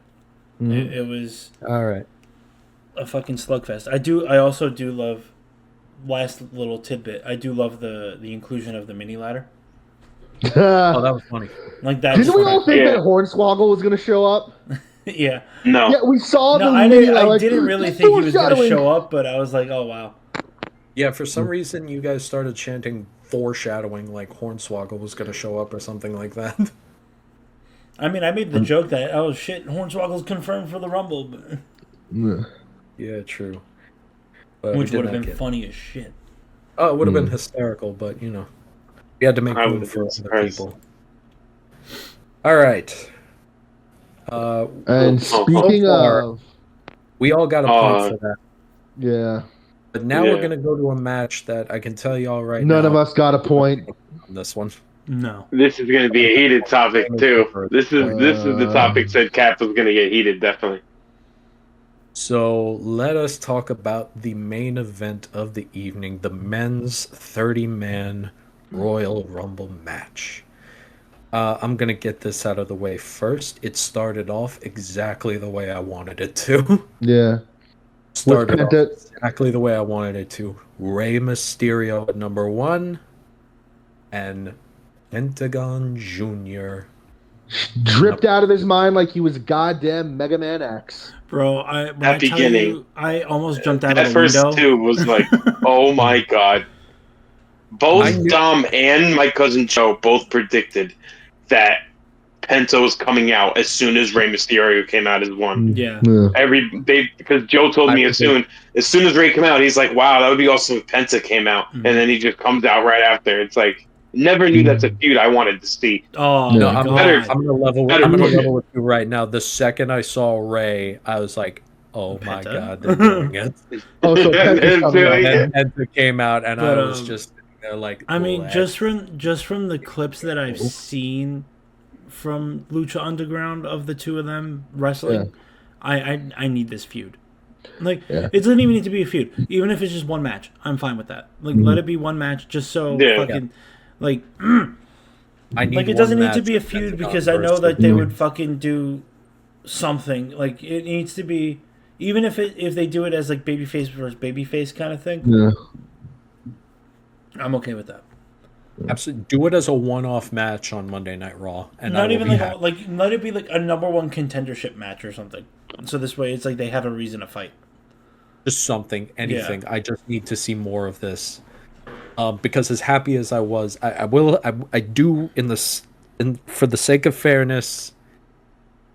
It was All right. a fucking slugfest. I also do love. Last little tidbit. I do love the inclusion of the mini ladder. Oh, that was funny. Like that. Didn't we all think that Hornswoggle was going to show up? Yeah. No. Yeah, we saw No, the I mini. didn't really think he was going to show up, but I was like, oh wow. Yeah, for some reason you guys started chanting foreshadowing like Hornswoggle was going to show up or something like that. I mean, I made the joke that oh shit, Hornswoggle's confirmed for the Rumble, but... Yeah, true. But which we would did have not been get- funny as shit. Oh, it would have been hysterical, but we had to make I room would've for been other surprised. people. All right. And so speaking far, of, we all got a point for that. yeah, But now Yeah. we're gonna go to a match that I can tell you all right none now. of us got a point. On this one. No. This is going to be a heated topic too. This is the topic said Cap was going to get heated, definitely. So let us talk about the main event of the evening, the men's 30-man Royal Rumble match. I'm going to get this out of the way first. It started off exactly the way I wanted it to. Yeah, Started off Penta- exactly the way I wanted it to. Rey Mysterio at number 1 and Pentagon Jr. dripped out of his mind like he was goddamn Mega Man X. Bro, At beginning. I almost jumped out That of the first window. two was like, oh my god. Both Dom and my cousin Joe both predicted that Penta was coming out as soon as Rey Mysterio came out as one. Yeah. Because Joe told me as soon as Rey came out, he's like, wow, that would be awesome if Penta came out. And then he just comes out right after. It's like, never knew that's a feud I wanted to see. Oh, No, my I'm God. gonna level with you right now. The second I saw Ray, I was like, Oh my Penta? God, they're doing it. Oh, so Penta's coming out. And Penta came out, and But, I was just sitting there like, I mean, "Let's just from the clips that I've seen from Lucha Underground of the two of them wrestling, I need this feud. Like, it doesn't even need to be a feud. Even if it's just one match, I'm fine with that. Like, let it be one match, just so fucking, like, I need like it one doesn't need to match be a of feud Pentagon because I know versus that they Lucha. would fucking do something. Like, it needs to be, even if they do it as like babyface versus babyface kind of thing, Yeah. I'm okay with that. Absolutely, do it as a one-off match on Monday Night Raw, and I Not will even be like happy. let it be like a number one contendership match or something. So this way, it's like they have a reason to fight. Just something, anything. I just need to see more of this. Because as happy as I was, I do for the sake of fairness,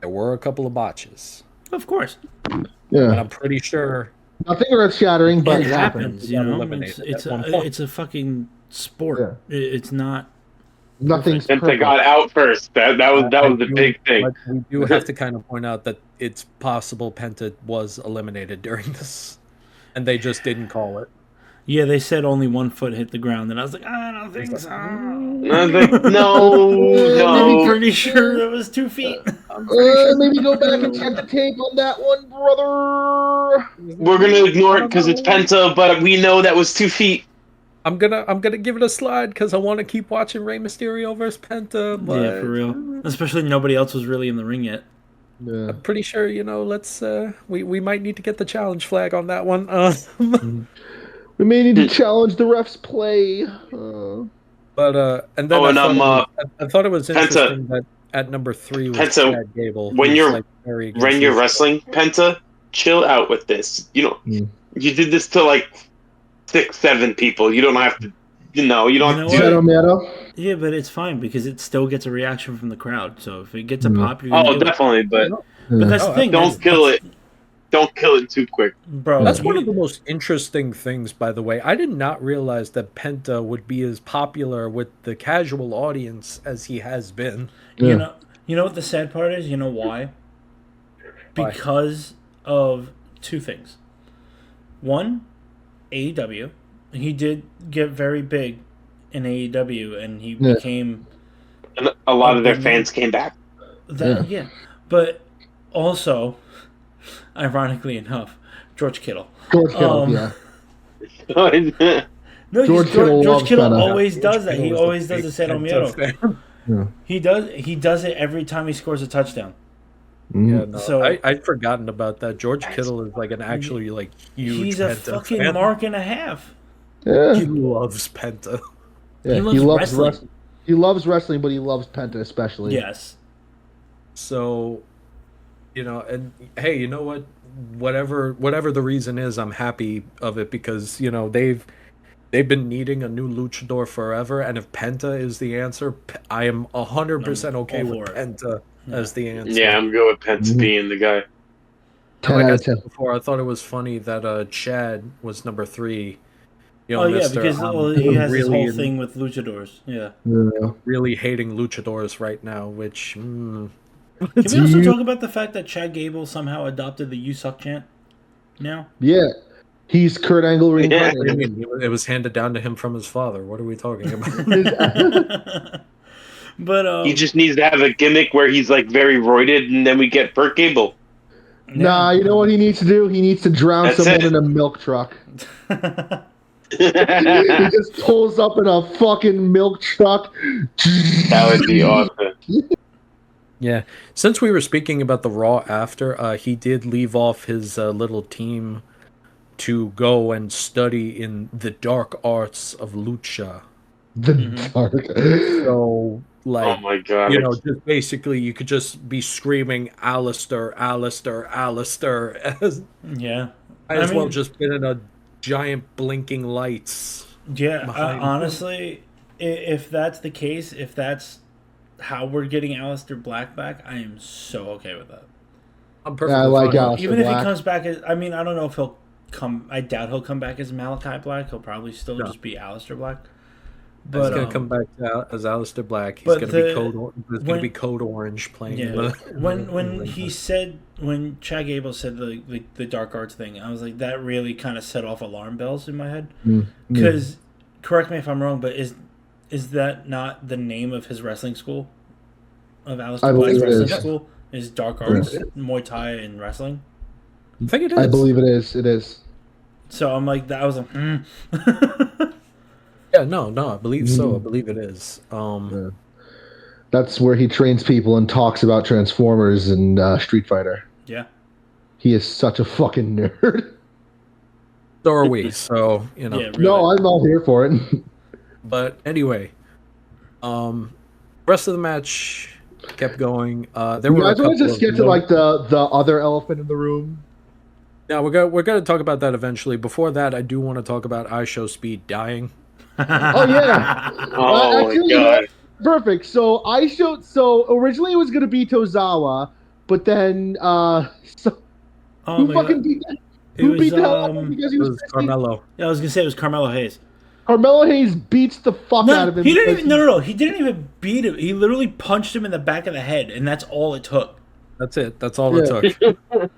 there were a couple of botches, Of course, and Yeah. I'm pretty sure Nothing earth shattering, but it it happened. happens. He You got know, eliminated it's at one point. a fucking sport. Yeah. It's not. Nothing's Penta perfect. got out first. That was I the do, big thing. but we do have to kind of point out that it's possible Penta was eliminated during this, and they just didn't call it. Yeah, they said only one foot hit the ground, and I was like, I don't think so. I was like, no, Maybe I'm no. pretty sure it was 2 feet. Maybe go back and check the tape on that one, brother. We're gonna ignore it because it's Penta, but we know that was 2 feet. I'm gonna give it a slide because I want to keep watching Rey Mysterio versus Penta, but Yeah, for real. Especially nobody else was really in the ring yet. Yeah. I'm pretty sure let's we might need to get the challenge flag on that one. We may need to challenge the ref's play. But and then Oh, and I thought it was Penta. interesting that at number 3 was Penta, Chad Gable. when who's, you're like, very against when you're Lucha. wrestling, Penta, chill out with this. You know, you did this to like 6, 7 people. You don't have to. You don't You have know to. what? Shadow Meadow. Yeah, but it's fine because it still gets a reaction from the crowd. So if it gets a pop, you're gonna Oh, do it. definitely, but But that's Oh, the thing. don't kill it. Don't kill it too quick. Bro. That's one of the most interesting things, by the way. I did not realize that Penta would be as popular with the casual audience as he has been. You know what the sad part is? You know why? Why? Because of two things. One, AEW. He did get very big in AEW, and he became And a lot of their fans came back. that. Yeah, but also, ironically enough, George Kittle. George Kittle, yeah. No, George Kittle George loves Kittle Penta. always does that. He Kittle is always a does big the Cero Penta Miedo. fan. He does it every time he scores a touchdown. Yeah, no, So- I'd forgotten about that. George Kittle is like an actually like huge. He's a Penta fucking fan. mark and a half. Yeah. He loves Penta. Yeah, He loves wrestling. wrestling. He loves wrestling, but he loves Penta especially. Yes. So, and hey, you know what? Whatever the reason is, I'm happy of it because they've been needing a new luchador forever, and if Penta is the answer, I am 100% okay all with for it. Penta as the answer. Yeah, I'm good with Penta being the guy. And like 10 I out of said 10. before, I thought it was funny that Chad was number 3. Oh yeah, Mr. because he has this really whole thing with luchadors. Yeah. Yeah. really hating luchadors right now, which Can we also talk about the fact that Chad Gable somehow adopted the "You Suck" chant? Now. Yeah. He's Kurt Angle what do you reincarnated. mean? It was handed down to him from his father. What are we talking about? But He just needs to have a gimmick where he's like very roided, and then we get Burt Gable. Nah, you know what he needs to do? He needs to drown That's someone it. in a milk truck. He just pulls up in a fucking milk truck. That would be awesome. Yeah. Since we were speaking about the Raw after, he did leave off his little team to go and study in the dark arts of lucha. The dark. So, like, Oh my god! just basically you could just be screaming Alistair, Alistair, Alistair, as yeah. as well just been in a giant blinking lights. Yeah, behind him. honestly, if that's the case, if that's how we're getting Aleister Black back, I am so okay with that. I'm perfectly I like fine. Aleister Even if he Black. comes back as, I mean, I don't know if he'll come. I doubt he'll come back as Malachi Black. He'll probably still just be Aleister Black. He's But gonna come back as Aleister Black. He's but gonna be the- There's gonna when- be Code Orange playing. yeah, In the, when Chad Gable said the dark arts thing, I was like, that really kind of set off alarm bells in my head. Because, correct me if I'm wrong, but is that not the name of his wrestling school? Of Aleister Black's wrestling school? Is Dark Arts, Muay Thai, and wrestling? I think it is. I believe it is. It is. So I'm like, I was like, Yeah, no, I believe so. I believe it is. Yeah. That's where he trains people and talks about Transformers and Street Fighter. Yeah. He is such a fucking nerd. So are we. So Yeah, really. No, I'm all here for it. But anyway, rest of the match kept going. There You were. guys want to just get to like the other elephant in the room? Yeah, we're gonna talk about that eventually. Before that, I do want to talk about iShow Speed dying. Oh yeah. Oh Actually, my god. Perfect. So originally it was gonna be Tozawa, but then so Oh who my fucking God. beat that? It Who was, beat the hell out of him because he It was was pissed? Carmelo. Yeah, I was gonna say it was Carmelo Hayes. Carmelo Hayes beats the fuck out No, of him. he didn't because even. No. He didn't even beat him. He literally punched him in the back of the head, and that's all it took. That's it. That's all it took.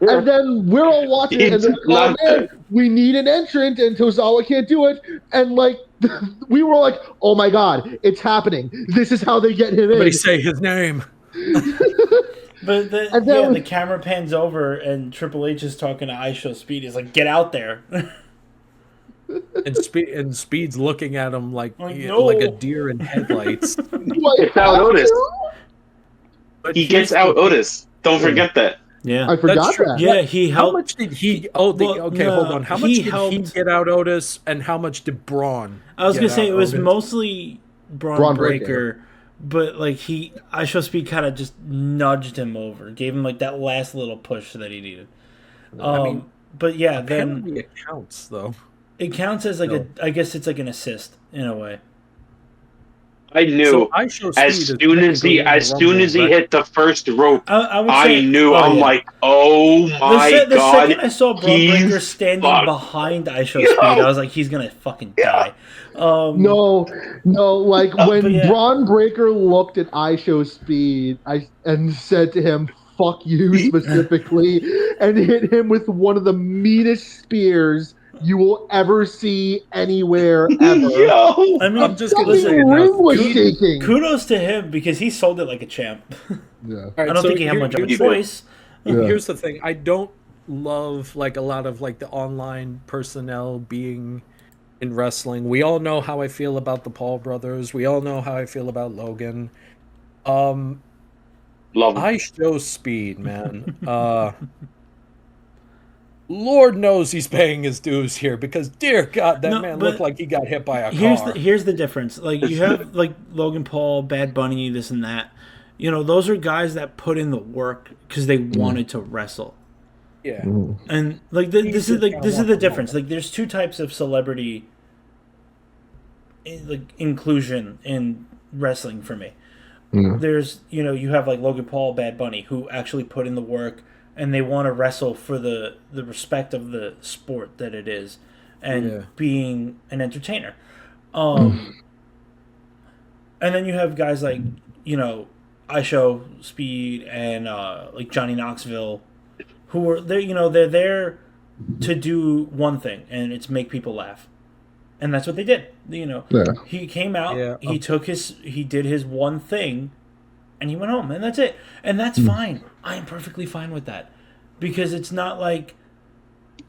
And then we're all watching it, and they're like, oh man, we need an entrant, and Tozawa can't do it. And like, we were like, oh my god, it's happening. This is how they get him in. Somebody say his name. But And then- the camera pans over, and Triple H is talking to iShow Speed. He's like, "Get out there!" And Speed's looking at him like No. like a deer in headlights. It's out Otis. But He here's gets out the- Otis. Don't forget that. Yeah, I forgot That's true. that. yeah. He How helped. much did he? Oh, Well, okay. no, Hold on. How much he did he helped- get out Otis, and how much did Braun? I was get gonna say out it was Otis? mostly Braun Braun Breaker, Breaker. but like iShow Speed kind of just nudged him over, gave him like that last little push that he needed. I mean, but yeah, then apparently it counts though. it counts as like No. I guess it's like an assist in a way. I knew So iShow Speed as is soon as he technically in the Rumble, hit the first rope, I would I say knew. oh, I'm yeah. like, oh my The god. second I saw Braun he's Breaker standing fucked. behind iShow Speed, I was like, he's gonna fucking die. No, like when but yeah. Braun Breaker looked at iShow Speed, and said to him, "Fuck you" specifically, and hit him with one of the meanest spears you will ever see anywhere ever. Yo. I mean, I'm just gonna Fucking say it ring now. was shaking. kudos to him because he sold it like a champ. Yeah. All I right, don't so think he had much of a he did. choice. Yeah. Here's the thing. I don't love like a lot of like the online personnel being in wrestling. We all know how I feel about the Paul brothers. We all know how I feel about Logan. Love him. iShow Speed, man. Lord knows he's paying his dues here because, dear God, that No, man but looked like he got hit by a Here's car. here's the difference. Like you have like Logan Paul, Bad Bunny, this and that. You know, those are guys that put in the work because they wanted to wrestle. Yeah. And like this is the difference. Like there's two types of celebrity like inclusion in wrestling for me. There's you have like Logan Paul, Bad Bunny who actually put in the work and they want to wrestle for the respect of the sport that it is and being an entertainer. And then you have guys like iShow Speed and like Johnny Knoxville who are there they're there to do one thing and it's make people laugh. And that's what they did. He came out, he did his one thing and he went home and that's it. And that's fine. I am perfectly fine with that. Because it's not like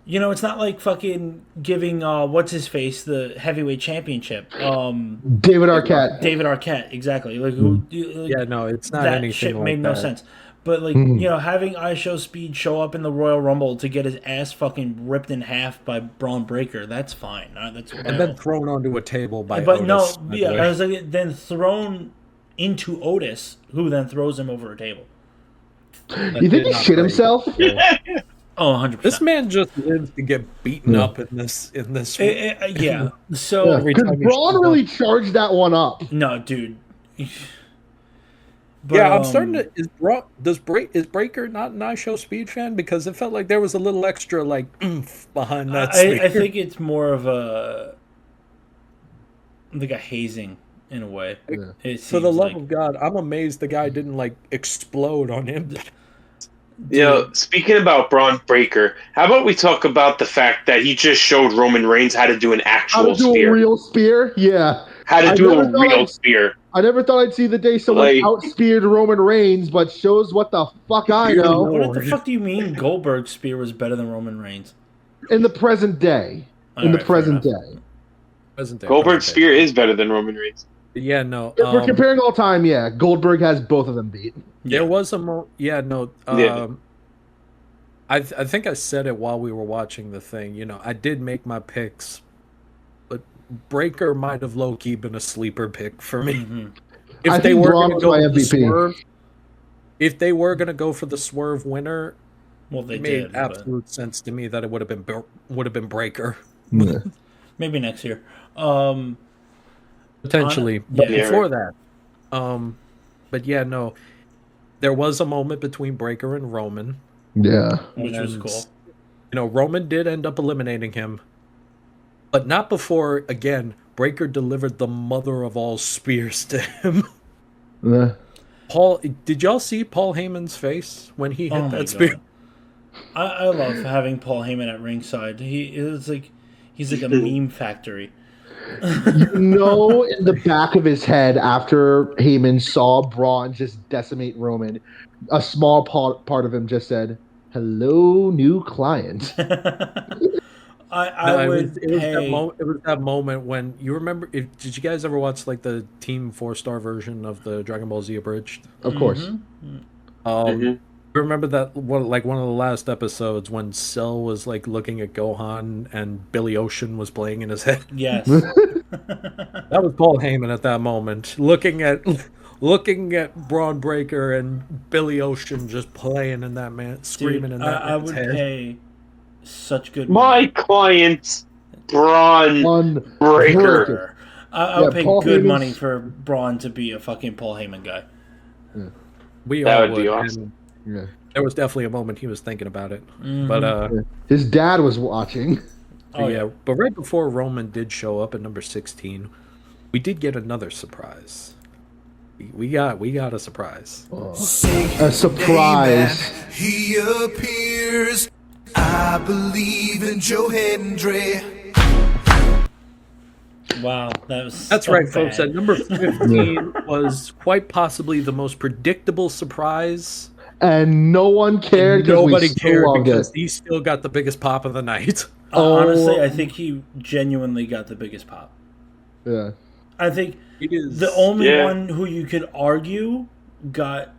it's not like fucking giving what's his face the heavyweight championship. David Arquette. David Arquette, exactly. Like who Yeah, no, it's not that anything shit like made that. no sense. But like having iShow Speed show up in the Royal Rumble to get his ass fucking ripped in half by Braun Breaker, that's fine. That's And then thrown onto a table by but Otis. no, yeah, I was like then thrown into Otis, who then throws him over a table. You think he shit himself? Oh, 100%. This man just lives to get beaten up in this. Yeah. So Every Because time he Braun shows really up. charged that one up. no, dude. But, Yeah, I'm starting to. Is Breaker not an iShow Speed fan? Because it felt like there was a little extra like oomph behind that. I think it's more of a hazing in a way. Yeah. It For the seems love like. of God, I'm amazed the guy didn't like explode on him. Speaking about Braun Breaker, how about we talk about the fact that he just showed Roman Reigns how to do an How to actual do a spear, real spear? Yeah. how to I do never a thought real I'd spear. I never thought I'd see the day someone Like, outspeared Roman Reigns, but shows what the fuck I Dear know What the Lord. fuck do you mean Goldberg's spear was better than Roman Reigns? in the present day. All In the right, fair present enough. day. Present day, Goldberg's present day. spear is better than Roman Reigns. Yeah, no. If we're comparing all time, yeah, Goldberg has both of them beat. There Yeah. was a yeah, no. Yeah. I think I said it while we were watching the thing. You know, I did make my picks, but Breaker might have low key been a sleeper pick for me. Mhm. If I they think were Braun going to was go my for the MVP. swerve, if they were going to go for the swerve winner, Well, they it made did. But absolute sense to me that it would have been Breaker maybe next year. potentially. On- But yeah. before that, but yeah, no, there was a moment between Breaker and Roman, Yeah. Which was and, cool. You know, Roman did end up eliminating him, but not before again Breaker delivered the mother of all spears to him. Yeah. Paul, did y'all see Paul Heyman's face when he hit Oh my that spear? god. I love having Paul Heyman at ringside. He's like a meme factory. You know, in the back of his head, after Heyman saw Braun just decimate Roman, a small part of him just said, "Hello, new client." I No, would it was pay. it was that moment when you remember. Did you guys ever watch like the Team 4-star version of the Dragon Ball Z abridged? Of course. Mhm. You remember that one of the last episodes when Cell was like looking at Gohan and Billy Ocean was playing in his head? Yes. That was Paul Heyman at that moment, looking at Braun Breaker and Billy Ocean just playing in that man, screaming Dude, in that I man's would head. pay such good My money. client, Braun Braun Breaker. Breaker. I would Yeah, pay Paul good Heyman's- money for Braun to be a fucking Paul Heyman guy. We That all would be awesome. and Yeah. there was definitely a moment he was thinking about it. But His dad was watching. Oh yeah. but right before Roman did show up at number 16, we did get another surprise. We got a surprise. A surprise. He appears. I believe in Joe Hendry. Wow, that was That's so right, bad. folks. At number 15 was quite possibly the most predictable surprise. And no one cared because we Nobody still cared loved because it. he still got the biggest pop of the night. Honestly, I think he genuinely got the biggest pop. Yeah. I think It is the only Yeah. one who you could argue got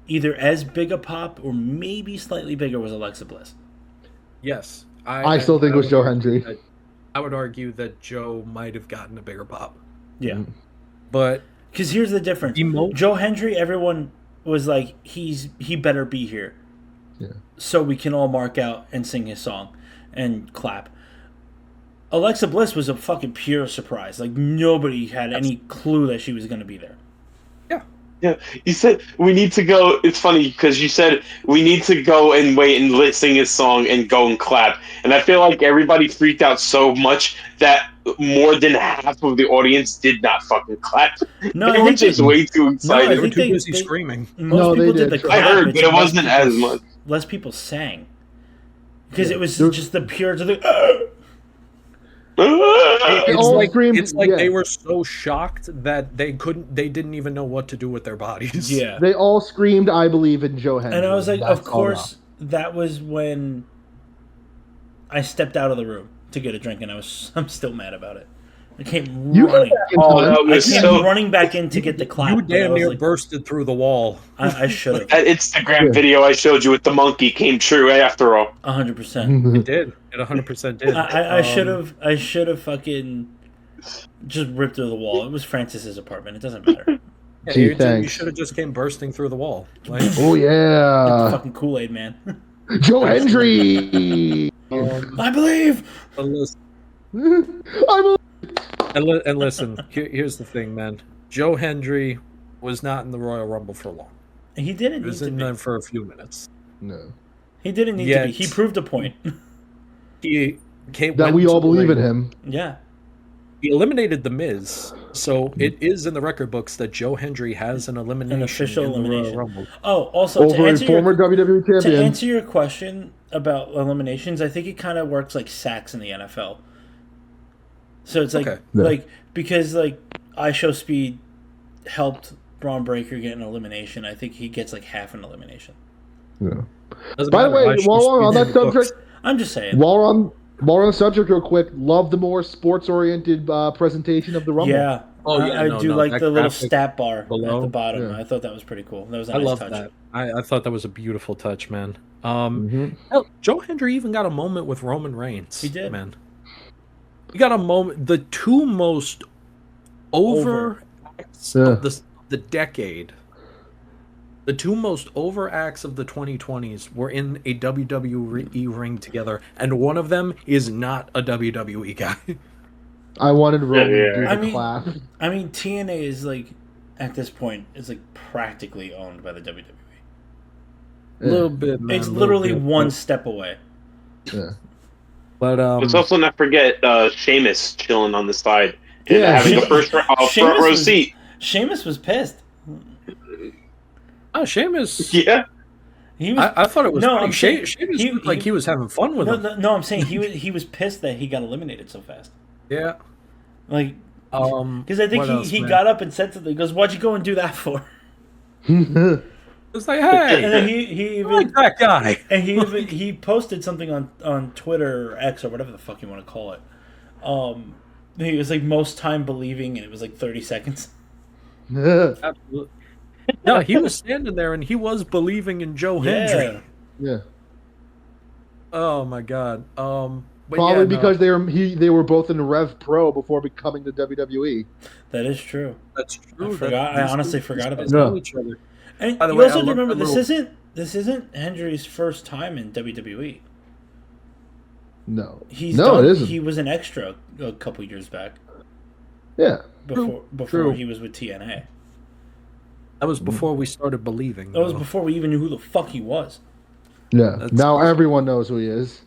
either as big a pop or maybe slightly bigger was Alexa Bliss. Yes. I still think it was would Joe argue Hendry. that- I would argue that Joe might have gotten a bigger pop. Yeah. But Because here's the difference. Joe Hendry, everyone was like, he better be here. Yeah. So we can all mark out and sing his song and clap. Alexa Bliss was a fucking pure surprise. Like, nobody had any clue that she was going to be there. Yeah, you said we need to go. It's funny because you said we need to go and wait and sing his song and go and clap. And I feel like everybody freaked out so much that more than half of the audience did not fucking clap. No, They I were think just they- way too No, I excited. they were think too busy they- screaming. Most No, they people did did. the I clap. heard, it's but it less wasn't people as much. Less people sang. Because it was There- just the pure to the... They all screamed, It's like yeah. they were so shocked that they didn't even know what to do with their bodies. Yeah. They all screamed, "I believe in Joe Hendry." And I was like, That's of all course, that was when I stepped out of the room to get a drink, and I'm still mad about it. I came You running. Oh, that I was came so. running back in to get the clap. You but I damn was near like, bursted through the wall. I should have. That Instagram video I showed you with the monkey came true after all. 100%. It did. It 100% did. I should have. I should have fucking just ripped through the wall. It was Francis's apartment. It doesn't matter. Yeah, Gee, you thanks. should have just came bursting through the wall. Like, Oh yeah, Fucking Kool-Aid man. Joe Hendry. I believe. but listen, I believe. and listen, here's the thing, man. Joe Hendry was not in the Royal Rumble for long. He didn't He was need to in be. there for a few minutes. No, He didn't need to Yet- be. He proved a point. He that we all believe in him. Yeah. He eliminated The Miz, So it is in the record books that Joe Hendry has an elimination, official in the Royal elimination. Rumble. Oh, also Over a former WWE to champion. answer your question about eliminations, I think it kind of works like sacks in the NFL. So it's like Okay. like because like I Show Speed helped Braun Breaker get an elimination. I think he gets like half an elimination. Yeah. Doesn't By the matter. way, I should while we're be on in that the books. subject, I'm just saying. while we're on the subject, real quick, love the more sports-oriented presentation of the Rumble. Yeah. Oh, yeah, I no, do no, like that the little graphic stat bar at below. the bottom. Yeah. I thought that was pretty cool. That was a I nice love touch. that. I thought that was a beautiful touch, man. Mhm. Hell, Joe Hendry even got a moment with Roman Reigns. He did. Man. He got a moment. The two most over acts Yeah. of the decade. The two most over acts of the 2020s were in a WWE ring together, and one of them is not a WWE guy. I wanted Roman Yeah. to do the I mean- clap. I mean, TNA is like at this point is like practically owned by the WWE. A little bit, man. It's a little literally bit, one step away. Yeah. But Let's also not forget Sheamus chilling on the side and Yeah, having a Sheamus front row was- seat. Sheamus was pissed. Sheamus. Yeah. He was. I thought it was No, funny. I'm saying Sheamus he- looked like he- he was having fun with him. no, I'm saying he was pissed that he got eliminated so fast. Yeah. Like, Because because I think he got up and said something. He goes, "What'd you go and do that for?" It's like, hey, And then he I like even that guy. and he posted something on Twitter or X or whatever the fuck you want to call it. He was like most time believing, and it was like 30 seconds. Absolutely. No, he was standing there and he was believing in Joe Hendry. Yeah. Yeah. Oh my god. But Probably yeah, no, because they were both in Rev Pro before becoming the WWE. That is true. that's true. I forgot. I these honestly two forgot about know that. each other. And By the you way, also I have to love remember the this isn't Hendry's first time in WWE. No. He's no, done, it isn't. He was an extra a couple years back Yeah. before True. he was with TNA. That was before we started believing. That was though. before we even knew who the fuck he was. Yeah. That's- Now everyone knows who he is.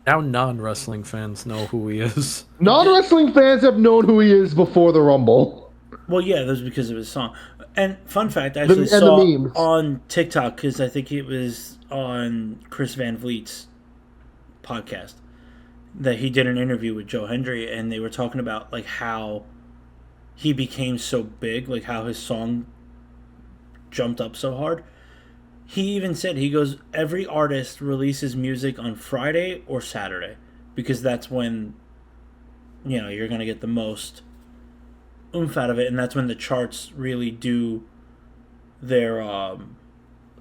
Now non-wrestling fans know who he is. Non-wrestling fans have known who he is before the Rumble. Well, yeah, that was because of his song. And fun fact, I The- actually and the saw memes. on TikTok because I think it was on Chris Van Vliet's podcast that he did an interview with Joe Hendry, and they were talking about like how he became so big, like how his song jumped up so hard. He even said, he goes, every artist releases music on Friday or Saturday because that's when, you know, you're going to get the most oomph out of it, and that's when the charts really do their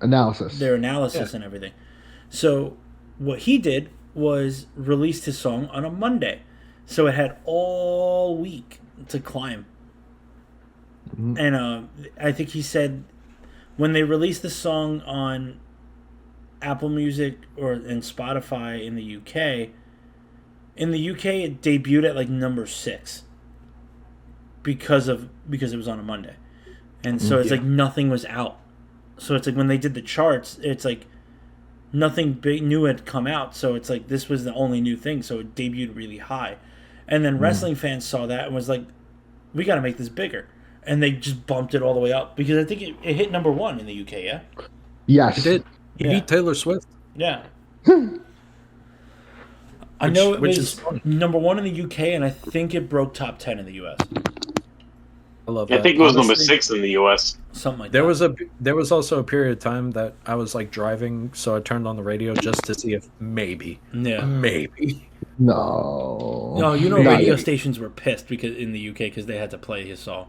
Analysis. and everything. So what he did was released his song on a Monday. So it had all week to climb. And I think he said when they released the song on Apple Music and Spotify in the UK, it debuted at like number 6 because it was on a Monday. And so it's like nothing was out. So it's like when they did the charts, it's like nothing big new had come out. So it's like this was the only new thing. So it debuted really high. And then wrestling fans saw that and was like, we got to make this bigger. And they just bumped it all the way up because I think it hit number 1 in the UK, yeah? Yes. It did. It Yeah. beat Taylor Swift. Yeah. I know it which was is fun. number 1 in the UK, and I think it broke top 10 in the US. I love I that. think it was number Honestly, 6 in the U.S. Something like There that. there was also a period of time that I was like driving, so I turned on the radio just to see if maybe. Yeah. No. No, you know, Not radio yet. stations were pissed because in the UK because they had to play his song.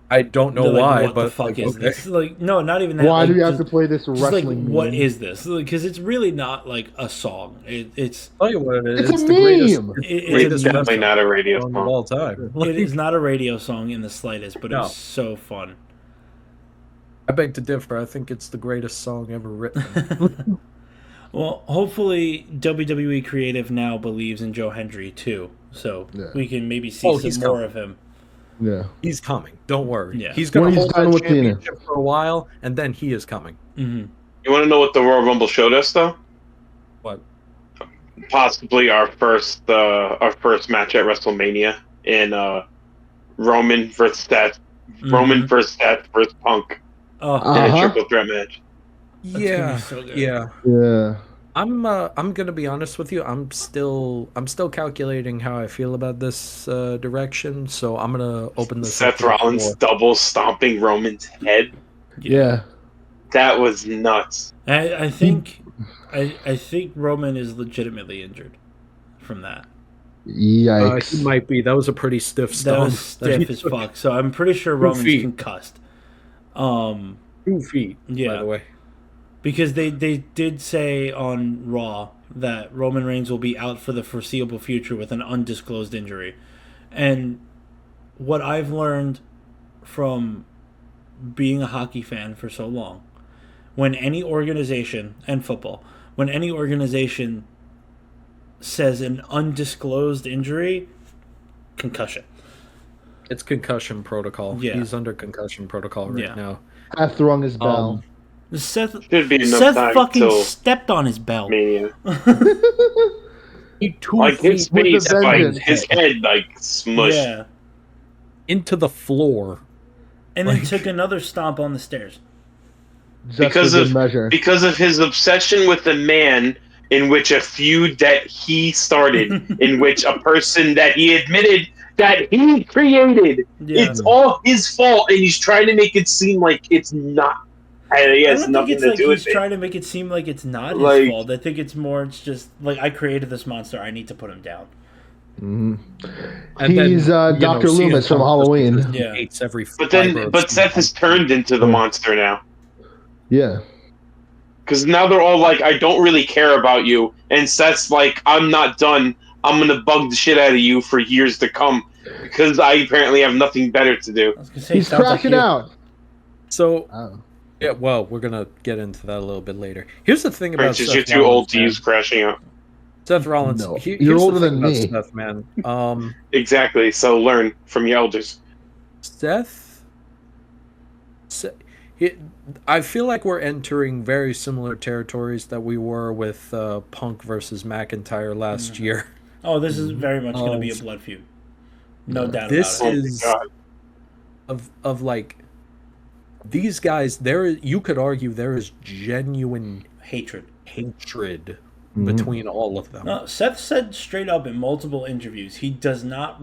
I don't know They're like, why, what but the fuck like, is okay. this? Like, no, not even that. Why like, do we have to just- play this just like, wrestling what meme? is this? Because it's really not like a song. It's Tell you what it is. It's a the greatest, meme. it's It- the it's greatest definitely wrestling not a radio song of song. all time. it is not a radio song in the slightest, but it No. was so fun. I beg to differ. I think it's the greatest song ever written. Well, hopefully WWE Creative now believes in Joe Hendry too, so Yeah. we can maybe see Oh, he's some more coming. of him. Yeah. He's coming. Don't worry. Yeah. He's going When to he's hold done that with Tina. championship for a while, and then he is coming. Hmm You want to know what the Royal Rumble showed us, though? What? possibly our first match at WrestleMania in Roman versus Seth, Roman versus Seth versus Punk Oh, in a Uh-huh. triple threat match. that's gonna be Yeah, so good. yeah. Yeah. I'm gonna be honest with you. I'm still calculating how I feel about this direction. So I'm gonna open this up Seth to the Rollins floor. double stomping Roman's head. Yeah. That was nuts. I think I think Roman is legitimately injured from that. He Yikes. might be. That was a pretty stiff That was stomp. that he stiff as took. fuck. So I'm pretty sure 2 Roman's feet. concussed. 2 feet. By Yeah. the way. Because they did say on Raw that Roman Reigns will be out for the foreseeable future with an undisclosed injury. And what I've learned from being a hockey fan for so long, when any organization, and football, when any organization says an undisclosed injury, concussion. It's concussion protocol. Yeah. He's under concussion protocol right Yeah. now. Seth rung his bell. Seth Should be enough Seth time fucking till stepped on his bell. Mania. He 2 Like his feet With face, a like vengeance. his head, like smushed. Yeah. into the floor. And then Like- took another stomp on the stairs. Just Because for good of measure. because of his obsession with the man, in which a feud that he started, in which a person that he admitted that he created, Yeah. it's all his fault, and he's trying to make it seem like it's not. And he I has don't think nothing it's to like do he's with it. trying to make it seem like it's not his Like- fault. I think it's more, it's just like, I created this monster. I need to put him down. And He's Dr. CM Loomis from Punk Halloween. just Yeah. hates every But fiber then, of but CM Seth has Punk. turned into the Yeah. monster now. Yeah. Because now they're all like, I don't really care about you. And Seth's like, I'm not done. I'm going to bug the shit out of you for years to come. Because I apparently have nothing better to do. I was gonna say, He's sounds like crashing you. out. So Oh. yeah, well, we're gonna get into that a little bit later. Here's the thing about Francis, Seth you're too Rollins, old to man. use crashing out. Seth Rollins. No. Here's You're the older thing than about me. Seth, man. Exactly. So learn from your elders. Seth. I feel like we're entering very similar territories that we were with Punk versus McIntyre last year. Oh, this is very much going to be a Um, blood feud. No doubt This about it. is God. of like these guys. You could argue there is genuine Hatred. hatred Mhm. between all of them. No, Seth said straight up in multiple interviews he does not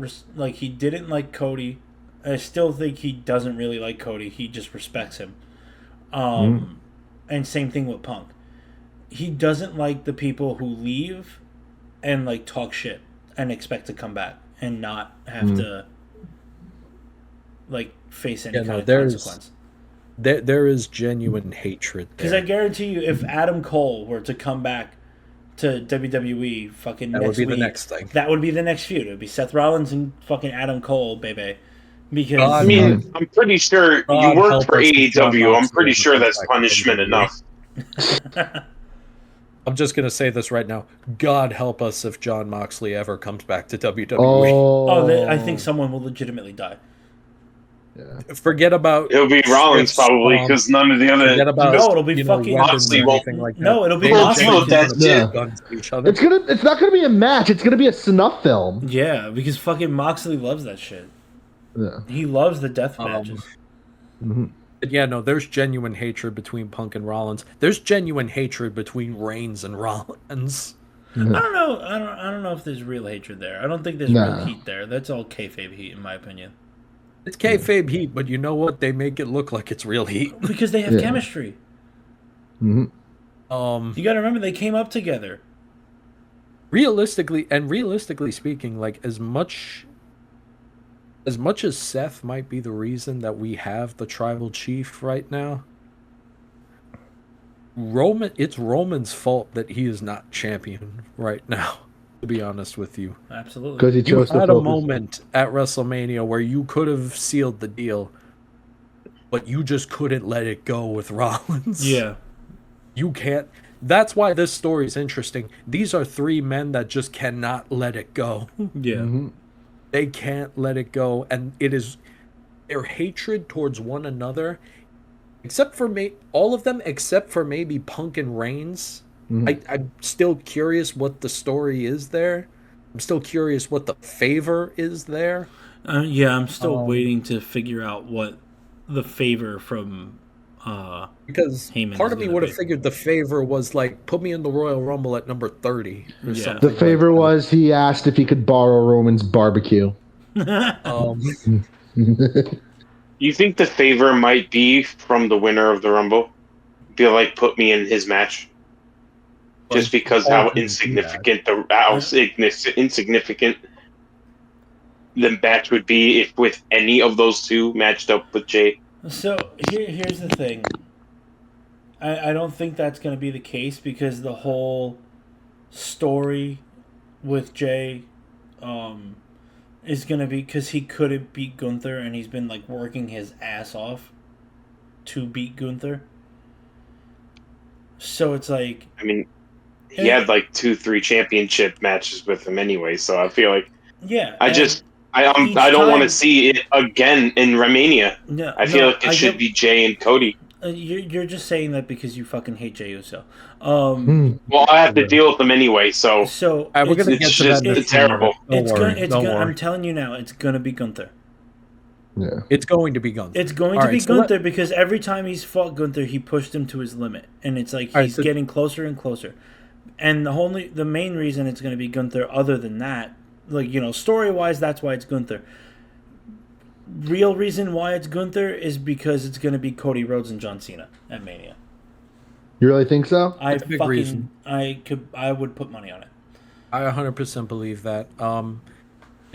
he didn't like Cody. I still think he doesn't really like Cody. He just respects him. And same thing with Punk. He doesn't like the people who leave and like talk shit and expect to come back and not have to like face any Yeah, no, kind of there's- consequence. There is genuine hatred there. Because I guarantee you, if Adam Cole were to come back to WWE fucking That next would be the week, next thing. that would be the next feud. It would be Seth Rollins and fucking Adam Cole, baby. Because God, I mean, I'm pretty sure you God work help for us if Jon AEW. I'm Moxley pretty ever sure comes that's back to punishment WWE. enough. I'm just gonna say this right now. God help us if Jon Moxley ever comes back to WWE. I think someone will legitimately die. Forget about It'll be Rollins Swift's probably stomp. because none of the other. Forget about No, it'll be you know, fucking- weapons Moxley or won't- anything like that. No, it'll be They Moxley will will genuinely death Yeah. shit. guns to each other. It's not gonna be a match. It's gonna be a snuff film. Yeah, because fucking Moxley loves that shit. Yeah. He loves the death matches. But yeah, no, there's genuine hatred between Punk and Rollins. There's genuine hatred between Reigns and Rollins. I don't know. I don't know if there's real hatred there. I don't think there's Nah. real heat there. That's all kayfabe heat, in my opinion. It's kayfabe heat, but you know what? They make it look like it's real heat. Because they have Yeah. chemistry. Mhm. You got to remember they came up together. Realistically speaking, like as much as Seth might be the reason that we have the tribal chief right now, it's Roman's fault that he is not champion right now, to be honest with you. Absolutely. Because he You chose to had a focus. moment at WrestleMania where you could have sealed the deal, but you just couldn't let it go with Rollins. Yeah. You can't. That's why this story is interesting. These are three men that just cannot let it go. Yeah. They can't let it go, and it is their hatred towards one another, except for all of them except for maybe Punk and Reigns, I'm still curious what the story is there. I'm still curious what the favor is there. Yeah, I'm still waiting to figure out what the favor from Because Heyman part is of me gonna would have be. figured the favor was like put me in the Royal Rumble at number 30 or Yeah. something. The favor like was he asked if he could borrow Roman's barbecue. that. You think the favor might be from the winner of the Rumble? Be like, put me in his match, just because Paul how couldn't do that. insignificant the match would be if with any of those two matched up with Jay. So here's the thing. I don't think that's going to be the case because the whole story with Jay is going to be because he couldn't beat Gunther and he's been like working his ass off to beat Gunther. So it's like, I mean, he had like 2-3 championship matches with him anyway, so I feel like yeah. I don't want to see it again in Romania. No, I feel like it should be Jay and Cody. You're just saying that because you fucking hate Jey Uso. Well, I have to deal with them anyway, so We're gonna get to that. it's terrible. I'm telling you now, it's gonna be Gunther. Yeah. It's going to be Gunther. It's going to be Gunther because every time he's fought Gunther, he pushed him to his limit, and it's like he's getting closer and closer. And the main reason it's going to be Gunther, other than that, like story wise, that's why it's Gunther. Real reason why it's Gunther is because it's going to be Cody Rhodes and John Cena at Mania. You really think so? I would put money on it. I 100% believe that.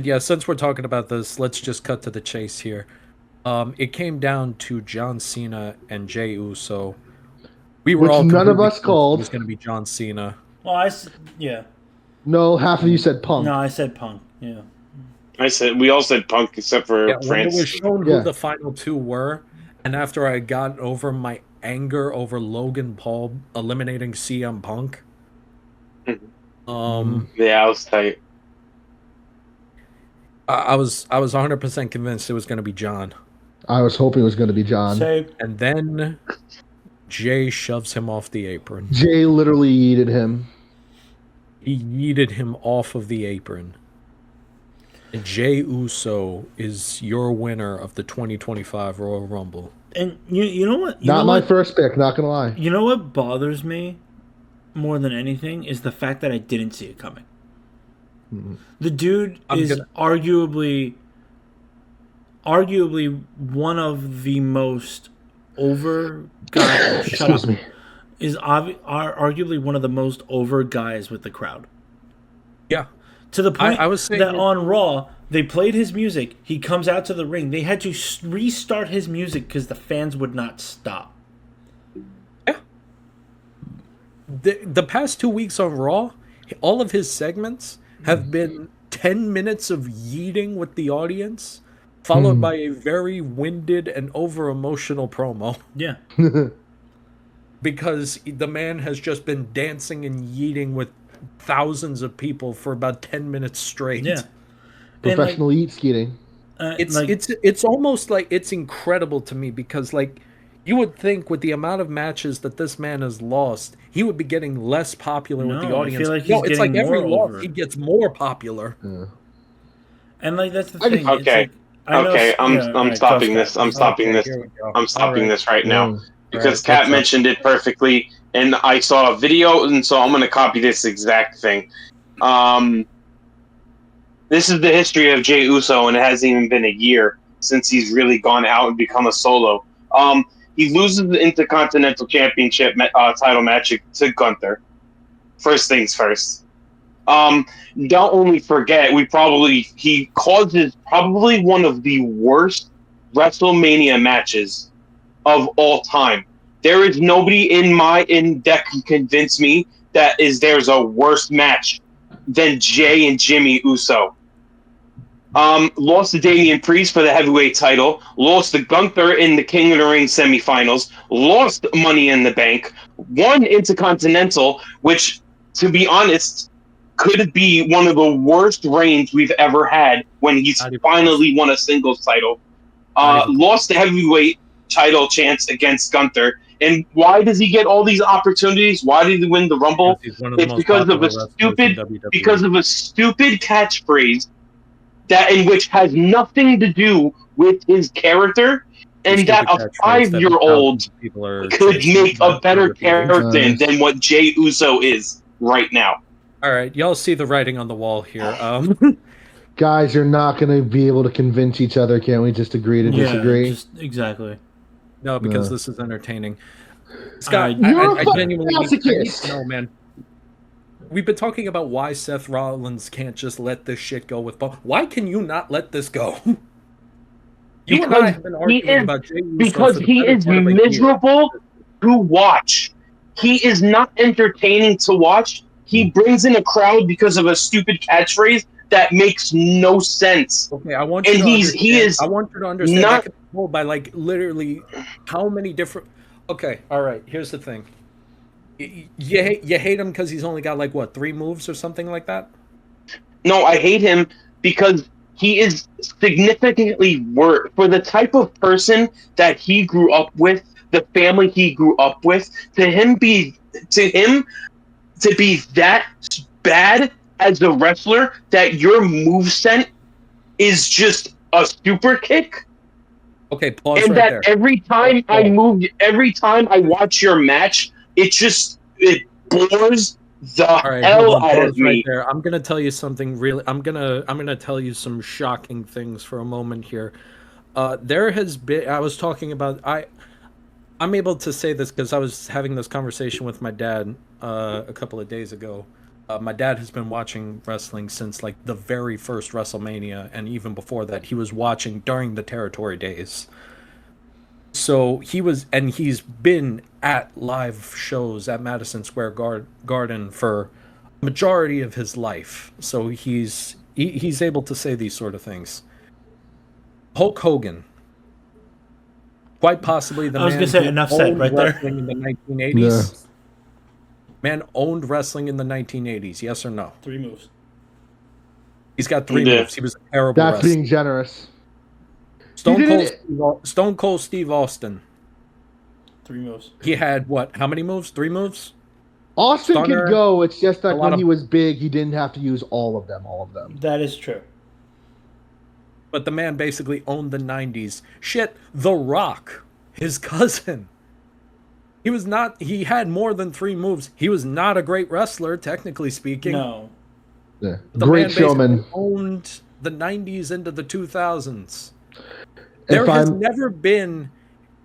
Yeah, since we're talking about this, let's just cut to the chase here. It came down to John Cena and Jey Uso. We were all none of us called. It was going to be John Cena. Well, yeah. No, half of you said Punk. No, I said Punk. Yeah. We all said Punk except for When France. it was shown who the final two were, and after I got over my anger over Logan Paul eliminating CM Punk, yeah, I was tight. I was 100% convinced it was going to be John. I was hoping it was going to be John. And then Jay shoves him off the apron. Jay literally yeeted him. He yeeted him off of the apron. And Jey Uso is your winner of the 2025 Royal Rumble. And you know what? Not my first pick, not going to lie. You know what bothers me more than anything is the fact that I didn't see it coming. Mm-hmm. The dude is arguably one of the most over guys. Excuse me. Is arguably one of the most over guys with the crowd. Yeah. To the point I was saying that on Raw, they played his music. He comes out to the ring. They had to restart his music because the fans would not stop. Yeah. The past 2 weeks on Raw, all of his segments have been 10 minutes of yeeting with the audience, followed by a very winded and over-emotional promo. Yeah. Because the man has just been dancing and yeeting with thousands of people for about 10 minutes straight. Yeah. Professional eat skating. It's almost like it's incredible to me because like you would think with the amount of matches that this man has lost, he would be getting less popular with the audience. I feel like it's like every loss over. he gets more popular. Yeah. And like that's the thing. Okay. I'm stopping this. I'm stopping this. I'm stopping this right now. Because Kat mentioned it perfectly, and I saw a video, and so I'm going to copy this exact thing. This is the history of Jey Uso, and it hasn't even been a year since he's really gone out and become a solo. He loses the Intercontinental Championship title match to Gunther. First things first. Don't only forget, he causes probably one of the worst WrestleMania matches of all time. There is nobody that can convince me there's a worse match than Jay and Jimmy Uso. Lost to Damian Priest for the heavyweight title, lost to Gunther in the King of the Ring semifinals, lost Money in the Bank, won Intercontinental, which, to be honest, could be one of the worst reigns we've ever had when he's finally won a singles title. Lost the heavyweight title chance against Gunther, And why does he get all these opportunities? Why did he win the Because Rumble? he's one of the It's most popular wrestlers in because WWE. of a stupid catchphrase that in which has nothing to do with his character, The and that stupid a catchphrase that 5-year-old thld people are could chanting make a are better repeating. character than what Jey Uso is right now. All right, y'all see the writing on the wall here. Guys, you're not going to be able to convince each other. Can't we just agree to disagree? just exactly. No, because No. this is entertaining. Scott, You're a I fucking genuinely I need masochist. to know, man. We've been talking about why Seth Rollins can't just let this shit go with Paul. Why can you not let this go? You and I have been arguing about Jey Uso because for the he better is part of a year. miserable to watch. He is not entertaining to watch. He brings in a crowd because of a stupid catchphrase that makes no sense. Okay, I want you And to understand. he is I want you to understand that not. can be told by like literally how many different. Okay, all right. Here's the thing. You hate him because he's only got like what 3 moves or something like that. No, I hate him because he is significantly worse for the type of person that he grew up with, the family he grew up with. To him to be that bad as a wrestler that your moveset is just a super kick. Okay, pause And right that there. every time I watch your match, it bores the All right, hold hell on, out pause of me. right there. I'm gonna tell you something really. I'm gonna tell you some shocking things for a moment here. There has been. I was talking about. I'm able to say this because I was having this conversation with my dad a couple of days ago. My dad has been watching wrestling since like the very first WrestleMania, and even before that, he was watching during the territory days. So he's been at live shows at Madison Square Garden for a majority of his life. So he's able to say these sort of things. Hulk Hogan, quite possibly the I was man gonna say who enough said owned right there. wrestling in the 1980s. Man owned wrestling in the 1980s. Yes or no? 3 moves. He's got 3 Yeah. moves. He was a terrible That's wrestler. being generous. Stone Cold Steve Austin. 3 moves. He had what? How many moves? 3 moves? Austin Stunner, could go. It's just a that lot when of- he was big, he didn't have to use all of them. That is true. But the man basically owned the 90s. Shit, The Rock, his cousin. He had more than 3 moves. He was not a great wrestler, technically speaking. No. Yeah. The Great man basically showman. owned the 90s into the 2000s. There If has I'm never been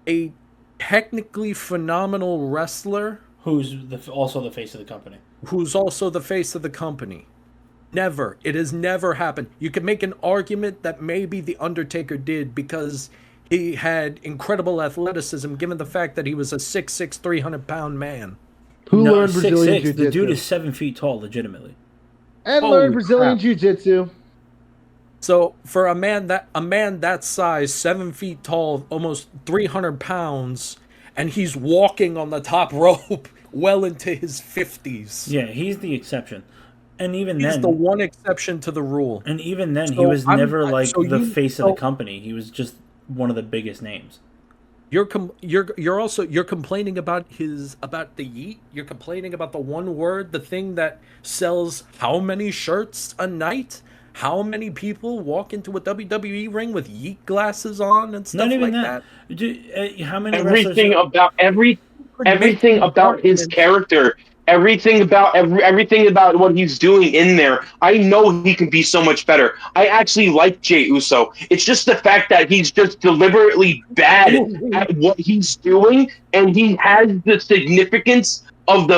a technically phenomenal wrestler Who's also the face of the company. who's also the face of the company. Never. It has never happened. You can make an argument that maybe The Undertaker did because he had incredible athleticism given the fact that he was a 6'6", 300-pound man. who No, learned Brazilian 6'6". The dude Jiu-Jitsu is 7 feet tall, legitimately. and Holy learned Brazilian crap. Jiu-Jitsu. So for a man that size, 7 feet tall, almost 300 pounds, and he's walking on the top rope well into his 50s. Yeah, he's the exception. And even He's then, the one exception to the rule. and even then, he So was I'm- never like so the you- face of so- the company. He was just one of the biggest names. You're complaining about the yeet. You're complaining about the one word, the thing that sells how many shirts a night. How many people walk into a WWE ring with yeet glasses on and stuff Not even like that. that? How many Everything wrestlers? about everything Make about his arguments. character, everything about what he's doing in there. I know he can be so much better. I actually like Jey Uso. It's just the fact that he's just deliberately bad at what he's doing, and he has the significance of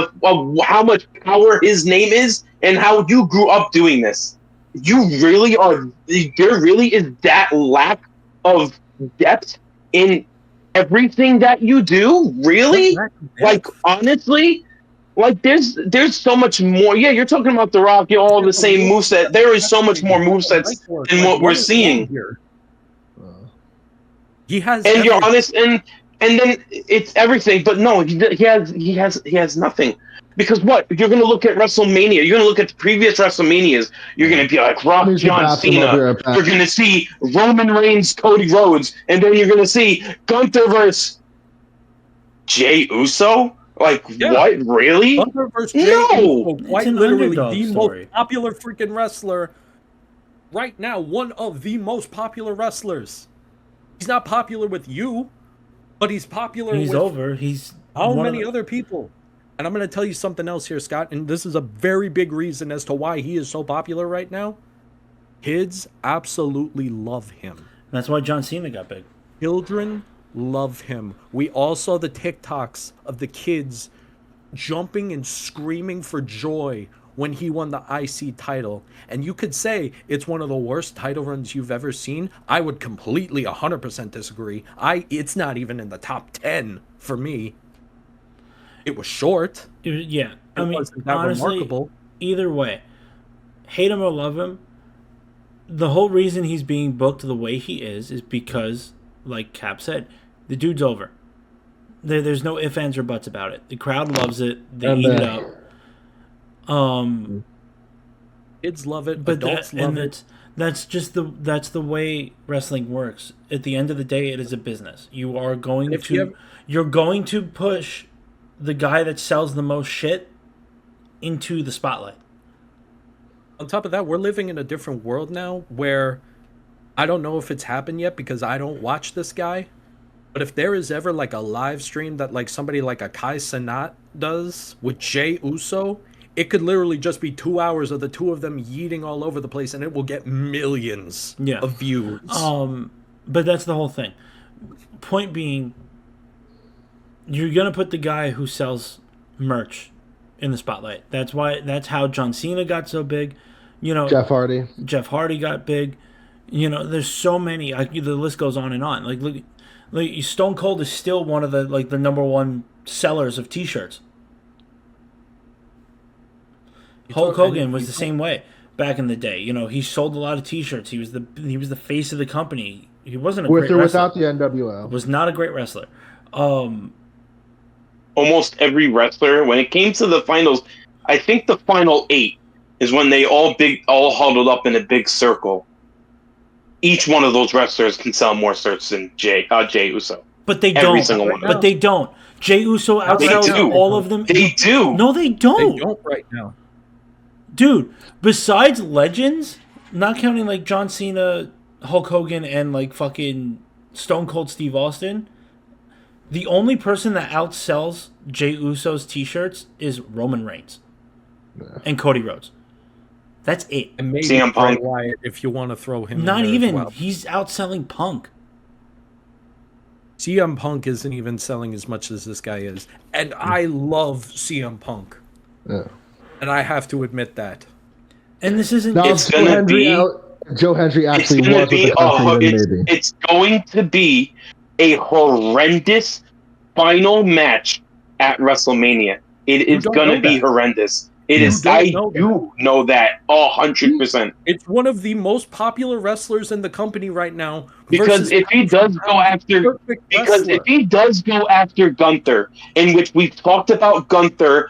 how much power his name is and how you grew up doing this. You really are. There really is that lack of depth in everything that you do. Really, like honestly, like there's so much more. Yeah, you're talking about The Rock, you all the same moveset. There is so much more movesets than what we're seeing. He has, And you're everything. honest, and then it's everything. But no, he has nothing. Because what? You're going to look at WrestleMania. You're going to look at the previous WrestleManias. You're going to be like Rock, Here's the John bathroom, I'll be Cena. right back. You're going to see Roman Reigns, Cody Rhodes, and then you're going to see Gunther versus Jay Uso? Like, Yeah. what? Really? Gunther versus Jay No! Uso, quite an literally underdog the story. most popular freaking wrestler right now. One of the most popular wrestlers. He's not popular with you, but he's popular He's with over. He's how one many of the, other people? And I'm going to tell you something else here, Scott, and this is a very big reason as to why he is so popular right now. Kids absolutely love him. That's why John Cena got big. Children love him. We all saw the TikToks of the kids jumping and screaming for joy when he won the IC title. And you could say it's one of the worst title runs you've ever seen. I would completely 100% disagree. It's not even in the top 10 for me. It was short. Yeah. It wasn't that honestly, remarkable. either way, hate him or love him, the whole reason he's being booked the way he is because, like Cap said, the dude's over. There's no ifs, ands, or buts about it. The crowd loves it. They eat it up. Kids love it. But Adults love it. that's the way wrestling works. At the end of the day, it is a business. You are going you're going to push the guy that sells the most shit into the spotlight. On top of that, we're living in a different world now where I don't know if it's happened yet because I don't watch this guy. But if there is ever like a live stream that like somebody like a Kai Cenat does with Jay Uso, it could literally just be 2 hours of the two of them yeeting all over the place and it will get millions of views. But that's the whole thing. Point being, you're gonna put the guy who sells merch in the spotlight. That's how John Cena got so big. Jeff Hardy got big. There's so many. The list goes on and on. Look, Stone Cold is still one of the number one sellers of T-shirts. Hulk Hogan was the same way back in the day. He sold a lot of T-shirts. He was the face of the company. He wasn't a with great or wrestler. without the NWO. Was not a great wrestler. Almost every wrestler, when it came to the finals, I think the final 8 is when they all huddled up in a big circle. Each one of those wrestlers can sell more shirts than Jay Uso. But they Every don't. single one of But them. they don't. Jay Uso outsells all of them. They do. No, they don't. They don't right now. Dude, besides legends, not counting like John Cena, Hulk Hogan, and like fucking Stone Cold Steve Austin, the only person that outsells Jay Uso's T-shirts is Roman Reigns and Cody Rhodes. That's it. And maybe CM Punk. Bray Wyatt, if you want to throw him Not in there even. as well. He's outselling Punk. CM Punk isn't even selling as much as this guy is. And I love CM Punk. Yeah. And I have to admit that. And this isn't. Now, It's gonna be. Joe Hendry It's actually gonna was be. with the country, then maybe. It's going to be a horrendous final match at WrestleMania. It is going to be horrendous. It is. I do know that 100%. It's one of the most popular wrestlers in the company right now. Because if he does go after Gunther, in which we've talked about Gunther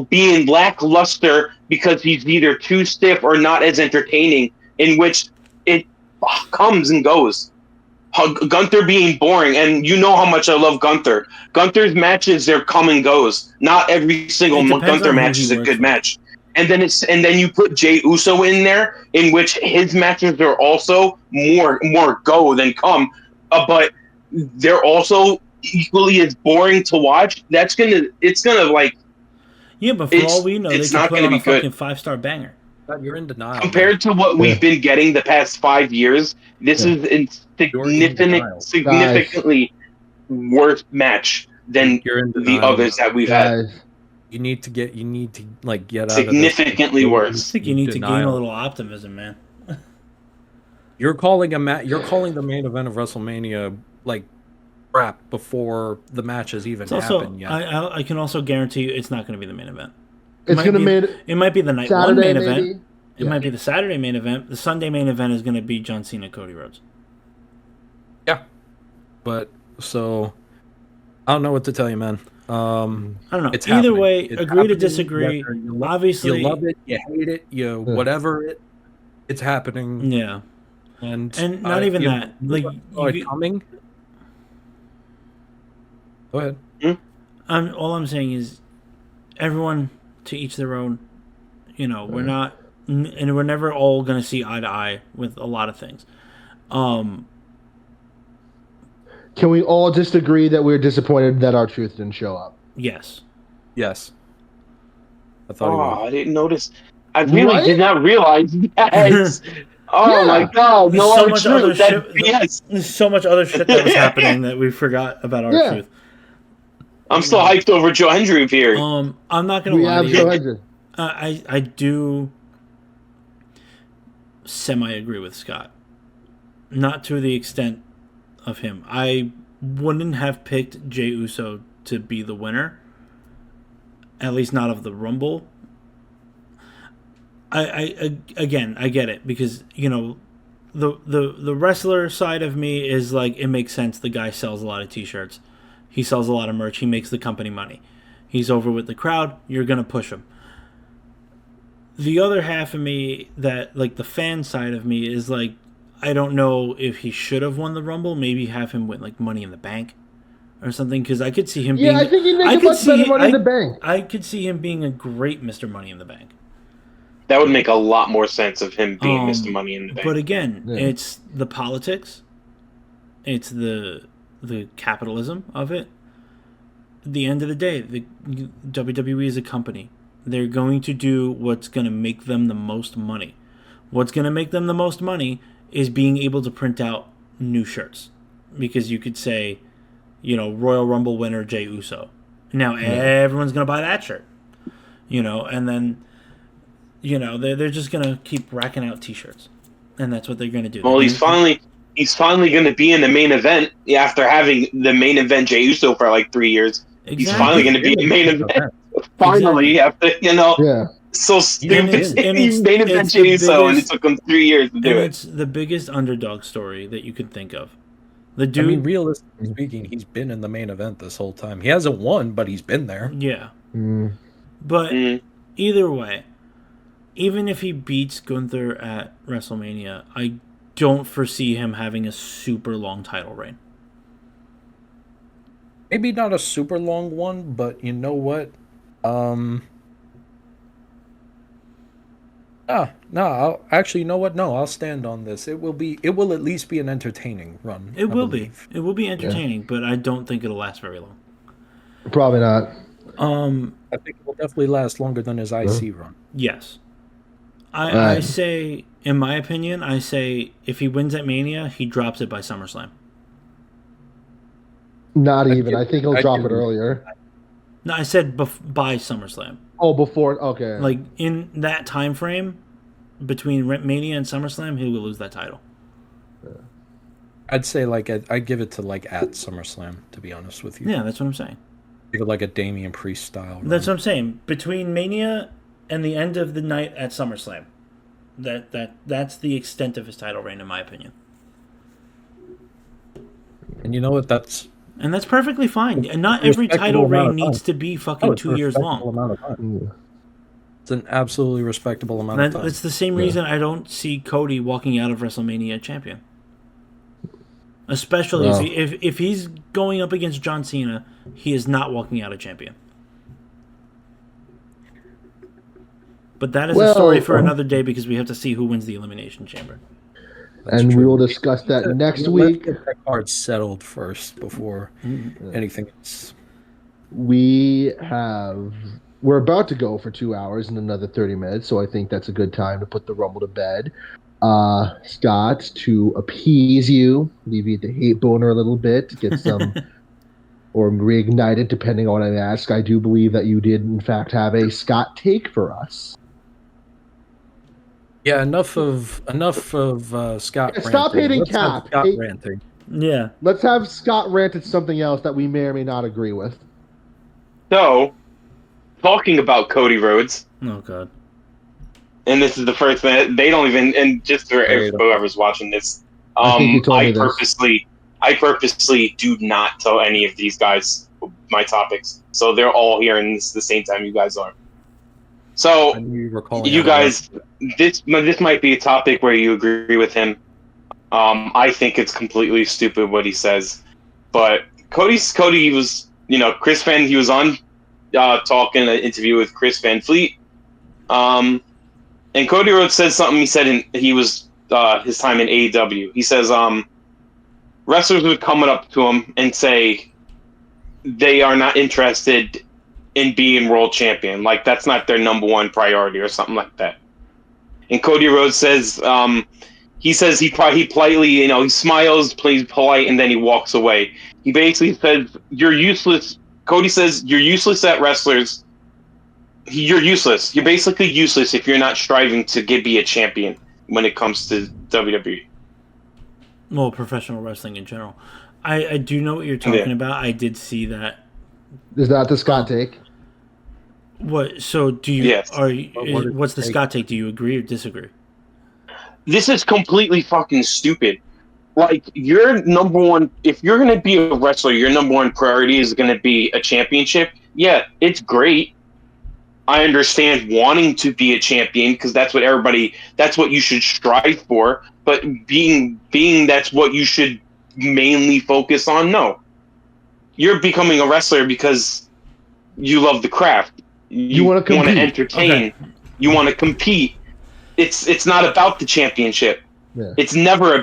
being lackluster because he's either too stiff or not as entertaining, in which it comes and goes. Gunther being boring, and you know how much I love Gunther. Gunther's matches, they're come and goes. Not every single Gunther match is a good match. And then you put Jay Uso in there, in which his matches are also more go than come, but they're also equally as boring to watch. It's gonna like. Yeah, but for all we know, they could put on a fucking 5-star banger. You're in denial. Compared to what we've been getting the past 5 years, this is significantly worse match than the others that we've had. You need to get out significantly of this. worse. I think you need to gain a little optimism, man. You're calling the main event of WrestleMania like crap before the match has even happened yet. I can also guarantee you it's not going to be the main event. It might be the night Saturday, one main maybe. event. It might be the Saturday main event. The Sunday main event is going to be John Cena, Cody Rhodes. Yeah, but so I don't know what to tell you, man. I don't know. It's Either happening. way, It's agree to happening. disagree. Obviously, you love it, you hate it, you whatever it. It's happening. Yeah, and not even that. Like coming. Go ahead. All I'm saying is, everyone to each their own. You know, we're not, and we're never all gonna see eye to eye with a lot of things. Can we all just agree that we're disappointed that our truth didn't show up? Yes. Yes. I thought he Oh, would. I didn't notice. I really Right? did not realize that. Oh my Yeah. god, There's no so other much truth. other That shit. BS. There's so much other shit that was happening that we forgot about our Yeah. truth. I'm still hyped over Joe Hendry here. I'm not gonna We lie have to Joe you. Hendry. I do semi agree with Scott. Not to the extent of him. I wouldn't have picked Jey Uso to be the winner. At least not of the Rumble. I again, I get it because, you know, the wrestler side of me is like, it makes sense. The guy sells a lot of t-shirts. He sells a lot of merch. He makes the company money. He's over with the crowd. You're going to push him. The other half of me, that like the fan side of me, is like, I don't know if he should have won the Rumble. Maybe have him win like Money in the Bank or something, because I could see him being. Yeah, I think he'd make a much better Money in the Bank. I could see him being a great Mr. Money in the Bank. That would make a lot more sense of him being Mr. Money in the Bank. But again, it's the politics. It's the capitalism of it. At the end of the day, the WWE is a company. They're going to do what's going to make them the most money. What's going to make them the most money is being able to print out new shirts. Because you could say, you know, Royal Rumble winner Jey Uso. Now everyone's going to buy that shirt. You know, and then, you know, they're just going to keep racking out t-shirts. And that's what they're going to do. Well, he's finally going to be in the main event after having the main event Jey Uso for like 3 years. Exactly. He's finally going to be in the main event. Finally, after, you know, so stupid. He's main event Jey Uso, and it took him 3 years to do it. It's the biggest underdog story that you can think of. The dude, I mean, realistically speaking, he's been in the main event this whole time. He hasn't won, but he's been there. Yeah. But either way, even if he beats Gunther at WrestleMania, I don't foresee him having a super long title reign. Maybe not a super long one, but you know what? No, actually, you know what? No, I'll stand on this. It will at least be an entertaining run. It will be entertaining, but I don't think it'll last very long. Probably not. I think it will definitely last longer than his IC run. Yes. I say, in my opinion, if he wins at Mania, he drops it by SummerSlam. Not even. I think he'll drop it earlier. No, I said by SummerSlam. Oh, before. Okay. Like, in that time frame between Mania and SummerSlam, he will lose that title. I'd say I'd give it to at SummerSlam, to be honest with you. Yeah, that's what I'm saying. Give it like a Damian Priest style run. That's what I'm saying. Between Mania and the end of the night at SummerSlam, that's the extent of his title reign, in my opinion. And you know what? That's perfectly fine. And not every title reign needs to be fucking 2 years long. It's an absolutely respectable amount of time. It's the same reason I don't see Cody walking out of WrestleMania champion. Especially if he's going up against John Cena, he is not walking out a champion. But that is a story for another day, because we have to see who wins the Elimination Chamber. And we will discuss that next week. Let's get that card settled first before anything else. We're about to go for 2 hours and another 30 minutes, so I think that's a good time to put the Rumble to bed. Scott, to appease you, alleviate the hate boner a little bit, get some, or reignite it, depending on what I ask. I do believe that you did, in fact, have a Scott take for us. Yeah, enough of Scott. Yeah, stop hating Cap. Scott ranting. Yeah. Let's have Scott rant at something else that we may or may not agree with. So, talking about Cody Rhodes. Oh, God. And this is the first thing. They don't even, and just for whoever's watching this, I purposely do not tell any of these guys my topics. So they're all hearing this the same time you guys are. So, you guys, this might be a topic where you agree with him. I think it's completely stupid what he says. But Cody was Chris Van, he was on talking an interview with Chris Van Fleet. And Cody Rhodes said something. He said he was his time in AEW. He says wrestlers would come up to him and say they are not interested in being world champion. Like that's not their number one priority or something like that. And Cody Rhodes says he says he politely, he smiles, plays polite, and then he walks away. He basically says you're useless. Cody says you're useless at wrestlers. You're useless. You're basically useless if you're not striving to be a champion when it comes to WWE. Well, professional wrestling in general. I do know what you're talking about. I did see that. Is that the Scott take? What? So do you? Yes. What's the Scott take? Do you agree or disagree? This is completely fucking stupid. Like, your number one, if you're going to be a wrestler, your number one priority is going to be a championship. Yeah, it's great. I understand wanting to be a champion because that's what you should strive for. But being that's what you should mainly focus on, no. You're becoming a wrestler because you love the craft. You want to entertain. Okay. You want to compete. It's not about the championship. Yeah. It's never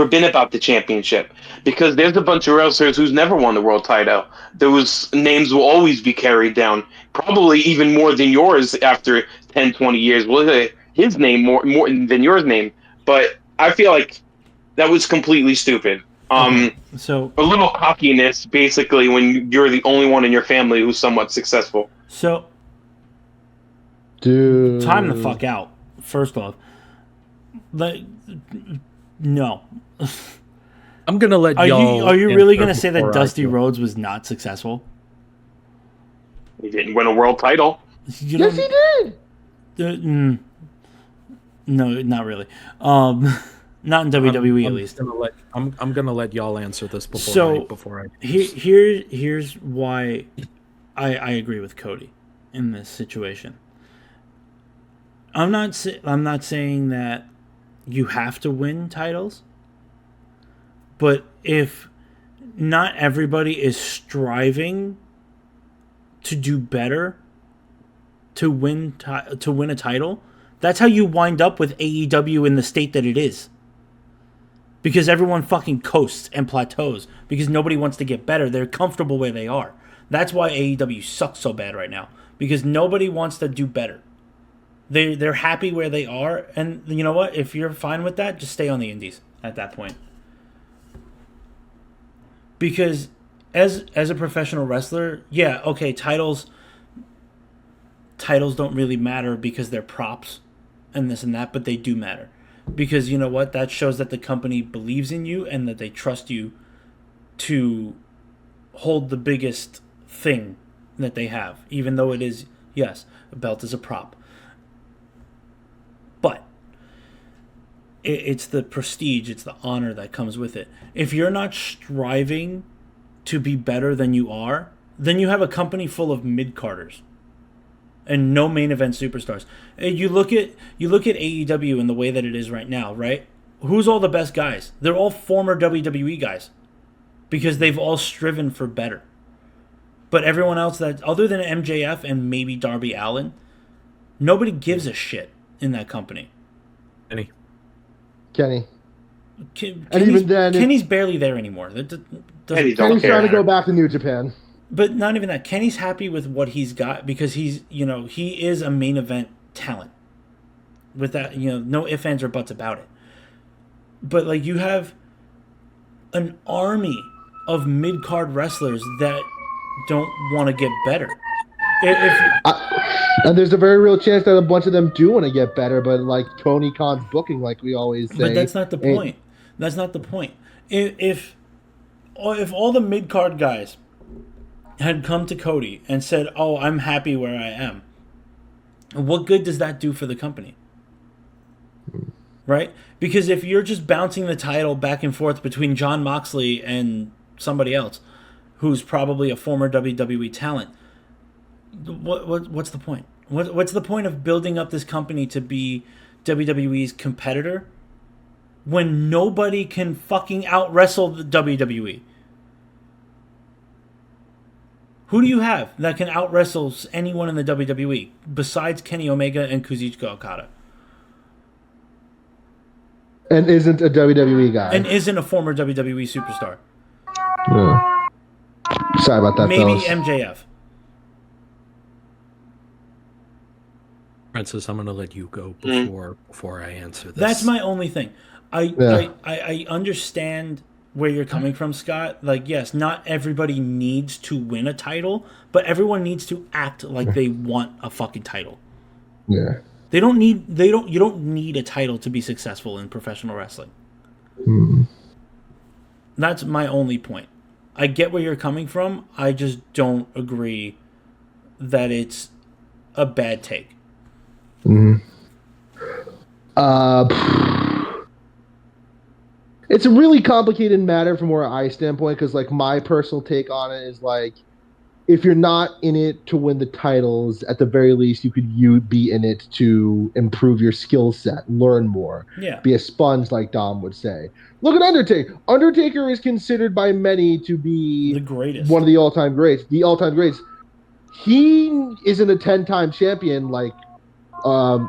been about the championship because there's a bunch of wrestlers who's never won the world title. Those names will always be carried down, probably even more than yours after 10, 20 years. Well, his name more than yours name, but I feel like that was completely stupid. So a little cockiness, basically, when you're the only one in your family who's somewhat successful. So, dude, time the fuck out. First off, no. I'm gonna let y'all. Are you really gonna say that Dusty Rhodes was not successful? He didn't win a world title. Yes, he did. No, not really. Not in WWE, at least. I'm gonna let y'all answer this before I. Here's why I agree with Cody in this situation. I'm not saying that you have to win titles, but if not everybody is striving to do better to win a title, that's how you wind up with AEW in the state that it is. Because everyone fucking coasts and plateaus because nobody wants to get better. They're comfortable where they are. That's why AEW sucks so bad right now, because nobody wants to do better. They're happy where they are, and you know what? If you're fine with that, just stay on the indies at that point. Because as a professional wrestler, yeah, okay, titles don't really matter because they're props and this and that, but they do matter. Because you know what? That shows that the company believes in you and that they trust you to hold the biggest thing that they have, even though it is, yes, a belt is a prop. But it's the prestige, it's the honor that comes with it. If you're not striving to be better than you are, then you have a company full of mid-carders and no main event superstars. You look at AEW in the way that it is right now, right? Who's all the best guys? They're all former WWE guys because they've all striven for better. But everyone else that, other than MJF and maybe Darby Allin, nobody gives a shit in that company. Kenny. Kenny's barely there anymore. Kenny's trying to go back to New Japan. But not even that. Kenny's happy with what he's got because he is a main event talent. With that, no ifs, ands, or buts about it. But like, you have an army of mid-card wrestlers that don't want to get better. And there's a very real chance that a bunch of them do want to get better, but like Tony Khan's booking, like we always say. But that's not the point. That's not the point. If all the mid-card guys had come to Cody and said, "Oh, I'm happy where I am," what good does that do for the company? Right? Because if you're just bouncing the title back and forth between Jon Moxley and somebody else who's probably a former WWE talent, what's the point? What's the point of building up this company to be WWE's competitor when nobody can fucking out wrestle the WWE? Who do you have that can out wrestle anyone in the WWE besides Kenny Omega and Kazuchika Okada? And isn't a WWE guy. And isn't a former WWE superstar. Yeah. Sorry about that, Maybe fellas. MJF. Francis, I'm going to let you go before I answer this. That's my only thing. Yeah. I understand where you're coming from, Scott. Like, yes, not everybody needs to win a title, but everyone needs to act like they want a fucking title. Yeah. You don't need a title to be successful in professional wrestling. That's my only point. I get where you're coming from. I just don't agree that it's a bad take. It's a really complicated matter from where I standpoint, because like my personal take on it is like, if you're not in it to win the titles, at the very least you could be in it to improve your skill set, learn more, Yeah. be a sponge, like Dom would say. Look at Undertaker. Undertaker is considered by many to be The greatest. one of the all-time greats. The all-time greats. He isn't a 10-time champion. Like,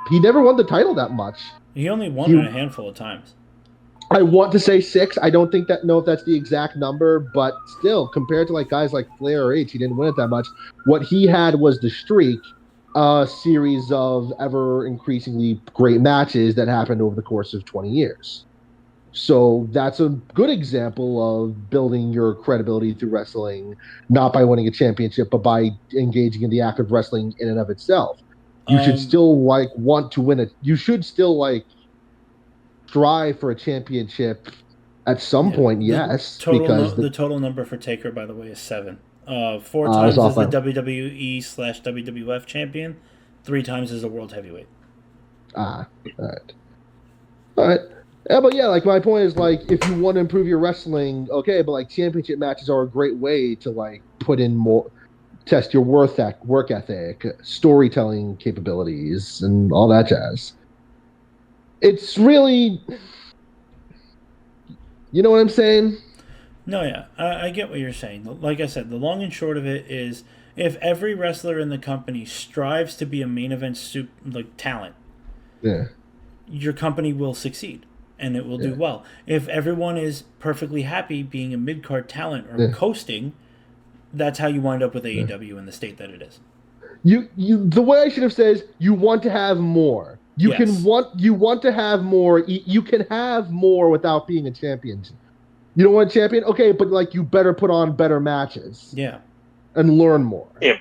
he never won the title that much. He only won it a handful of times. I want to say 6. I don't know if that's the exact number, but still, compared to like guys like Flair or H, he didn't win it that much. What he had was the streak, a series of ever increasingly great matches that happened over the course of 20 years. So that's a good example of building your credibility through wrestling, not by winning a championship, but by engaging in the act of wrestling in and of itself. You should still like want to win it. You should still like strive for a championship at some point, yes. The total number for Taker, by the way, is 7. 4 times as the WWE/WWF champion, 3 times as the world heavyweight. All right. Yeah, but yeah, like my point is like, if you want to improve your wrestling, okay, but like championship matches are a great way to like put in more, test your work ethic, storytelling capabilities, and all that jazz. It's really, you know what I'm saying? No, yeah, I get what you're saying. Like I said, the long and short of it is, if every wrestler in the company strives to be a main event talent, yeah, your company will succeed and it will do well. If everyone is perfectly happy being a mid-card talent or coasting, that's how you wind up with AEW in the state that it is. The way I should have said is, you want to have more. You want to have more. You can have more without being a champion. You don't want a champion? Okay, but like you better put on better matches. Yeah. And learn more. Yeah,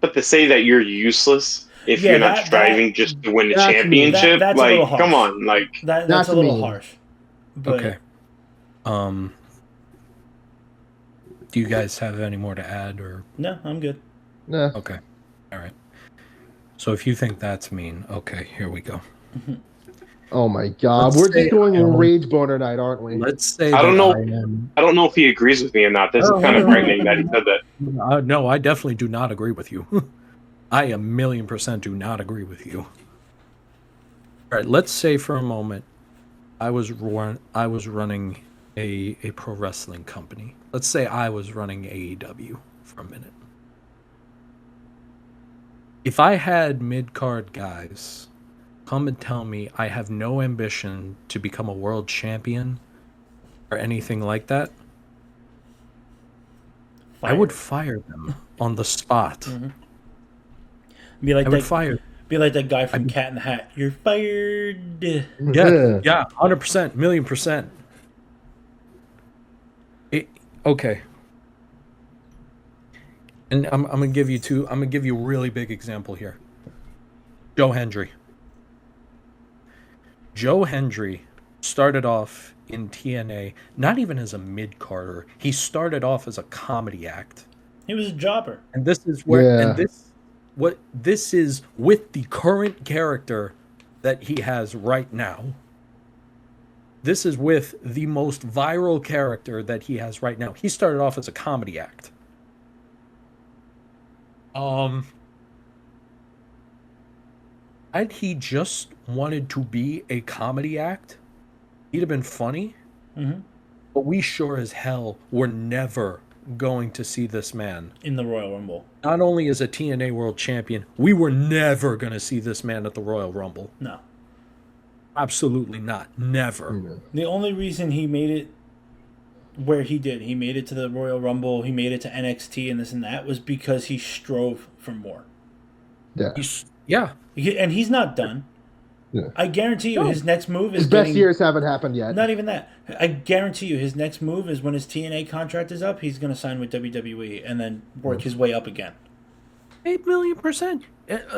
but to say that you're useless if you're not striving just to win a championship, that's like, a little harsh. come on, like that's a little harsh. But, okay. Do you guys have any more to add, or no? I'm good. No. Okay. All right. So if you think that's mean, okay, here we go. Oh my God, we're just going rage boner night, aren't we? Let's say I don't know if he agrees with me or not. This is kind of frightening that he said that. No, I definitely do not agree with you. I 1,000,000% do not agree with you. All right, let's say for a moment I was running a pro wrestling company. Let's say I was running AEW for a minute. If I had mid-card guys come and tell me I have no ambition to become a world champion or anything like that, I would fire them on the spot. Mm-hmm. I would fire. Be like that guy from Cat in the Hat. You're fired. Yeah, 100%, 1,000,000%. Okay. And I'm gonna give you a really big example here. Joe Hendry. Joe Hendry started off in TNA not even as a mid-carder. He started off as a comedy act. He was a jobber. And this is where this is with the current character that he has right now. This is with the most viral character that he has right now. He started off as a comedy act. Had he just wanted to be a comedy act, he'd have been funny. Mm-hmm. But we sure as hell were never going to see this man in the Royal Rumble. not only as a TNA World Champion. We were never going to see this man at the Royal Rumble. No. Absolutely not. Never. The only reason he made it where he did, he made it to the Royal Rumble, he made it to NXT and this and that, was because he strove for more. Yeah. And he's not done. Yeah. I guarantee you his next move is His best years haven't happened yet. Not even that. I guarantee you his next move is when his TNA contract is up, he's going to sign with WWE and then work his way up again. 8,000,000%.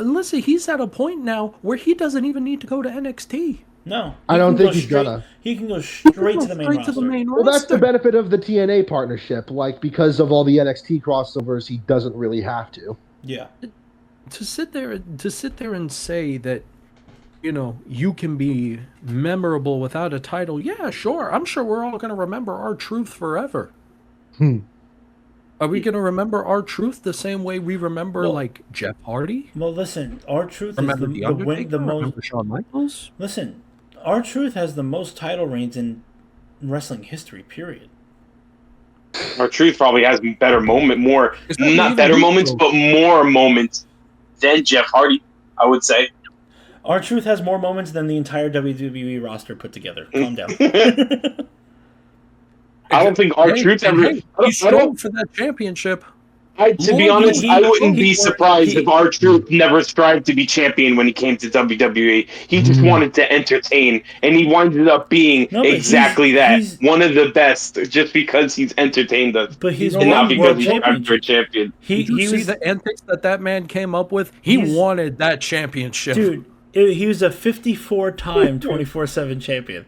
Listen, he's at a point now where he doesn't even need to go to NXT. No. I don't think he's gonna. He can go straight to the main roster. Well, that's the benefit of the TNA partnership. Like, because of all the NXT crossovers, he doesn't really have to. Yeah. To sit there and say that, you know, you can be memorable without a title. Yeah, sure. I'm sure we're all going to remember R-Truth forever. Are we going to remember R-Truth the same way we remember, like, Jeff Hardy? Well, listen, R-Truth is Remember the most... Remember Shawn Michaels? Listen, R-Truth has the most title reigns in wrestling history, period. R-Truth probably has better not better moments, but more moments than Jeff Hardy, I would say. R-Truth has more moments than the entire WWE roster put together. Calm down. I don't think R-Truth ever... He strove for that championship. To be honest, I wouldn't be surprised if R-Truth never strived to be champion when he came to WWE. He just wanted to entertain, and he winded up being exactly that. One of the best, just because he's entertained us. But he's not because he's after a champion. Did you see the antics that man came up with? He wanted that championship. Dude, he was a 54-time 24/7 champion.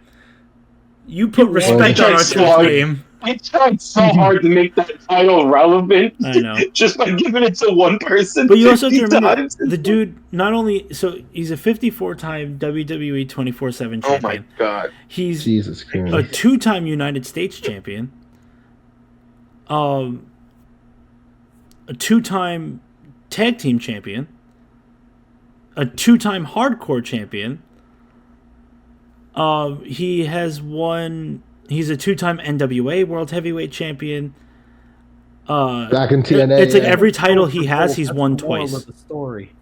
You put respect on R-Truth's name. I tried so hard to make that title relevant. I know. Just by giving it to one person. But you also have to remember, the dude, not only... So, he's a 54-time WWE 24/7 champion. Oh my god. He's Jesus Christ. a 2-time United States champion. A 2-time tag team champion. A 2-time hardcore champion. He has won... He's a 2-time NWA World Heavyweight Champion. Back in TNA. It's like every title he has, he's won twice.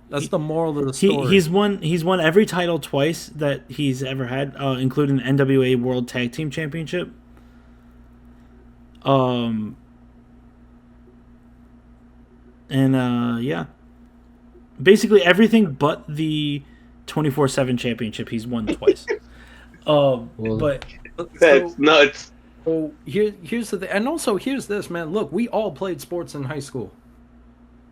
That's the moral of the story. He's won every title twice that he's ever had, including the NWA World Tag Team Championship. Yeah. Basically everything but the 24/7 championship he's won twice. But that's nuts. So here's the thing. And also here's this, man. Look, we all played sports in high school.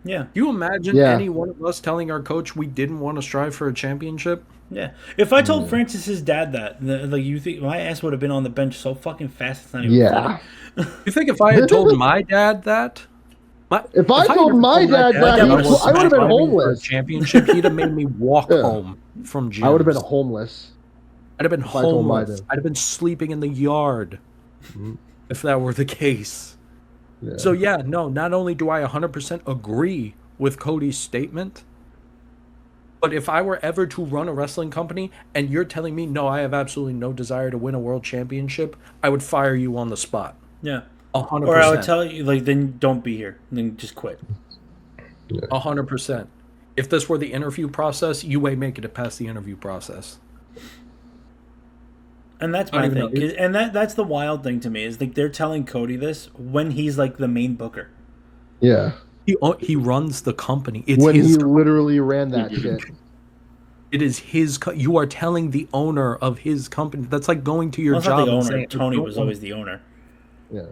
Yeah. You imagine any one of us telling our coach we didn't want to strive for a championship? Yeah. If I told Francis's dad that, like, you think my ass would have been on the bench so fucking fast it's not even funny. You think if I had told my dad that? If I told my dad that, I would have been homeless. Championship, he'd have made me walk home from gym. I would have been homeless. I'd have been homeless. I'd have been sleeping in the yard if that were the case. Yeah. So not only do I 100% agree with Cody's statement, but if I were ever to run a wrestling company and you're telling me, no, I have absolutely no desire to win a world championship, I would fire you on the spot. Yeah. 100%. Or I would tell you, like, then don't be here. Then just quit. 100%. If this were the interview process, you may make it past the interview process. And that's my thing. And that's the wild thing to me is like they're telling Cody this when he's like the main booker. Yeah. He runs the company. It's when his he literally ran that shit. It is his. You are telling the owner of his company. That's like going to your job. Not the owner. Saying, Tony was always the owner. Yeah.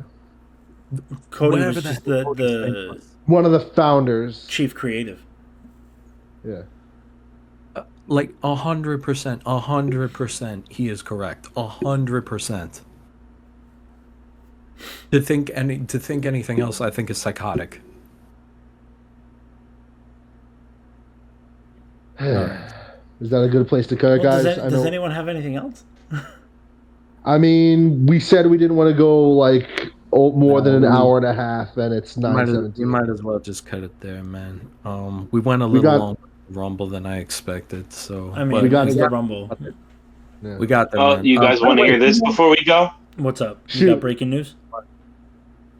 Cody was just the one of the founders, chief creative. Yeah. Like 100%, 100%, he is correct. 100%. To think anything else, I think is psychotic. Is that a good place to cut, guys? Does anyone have anything else? I mean, we said we didn't want to go like more than an hour and a half, and it's 9:17. You might as well just cut it there, man. We went a little longer Rumble than I expected, so I mean, we got the Rumble. We got them. Oh, you guys want to hear this before we go? What's up? You got breaking news?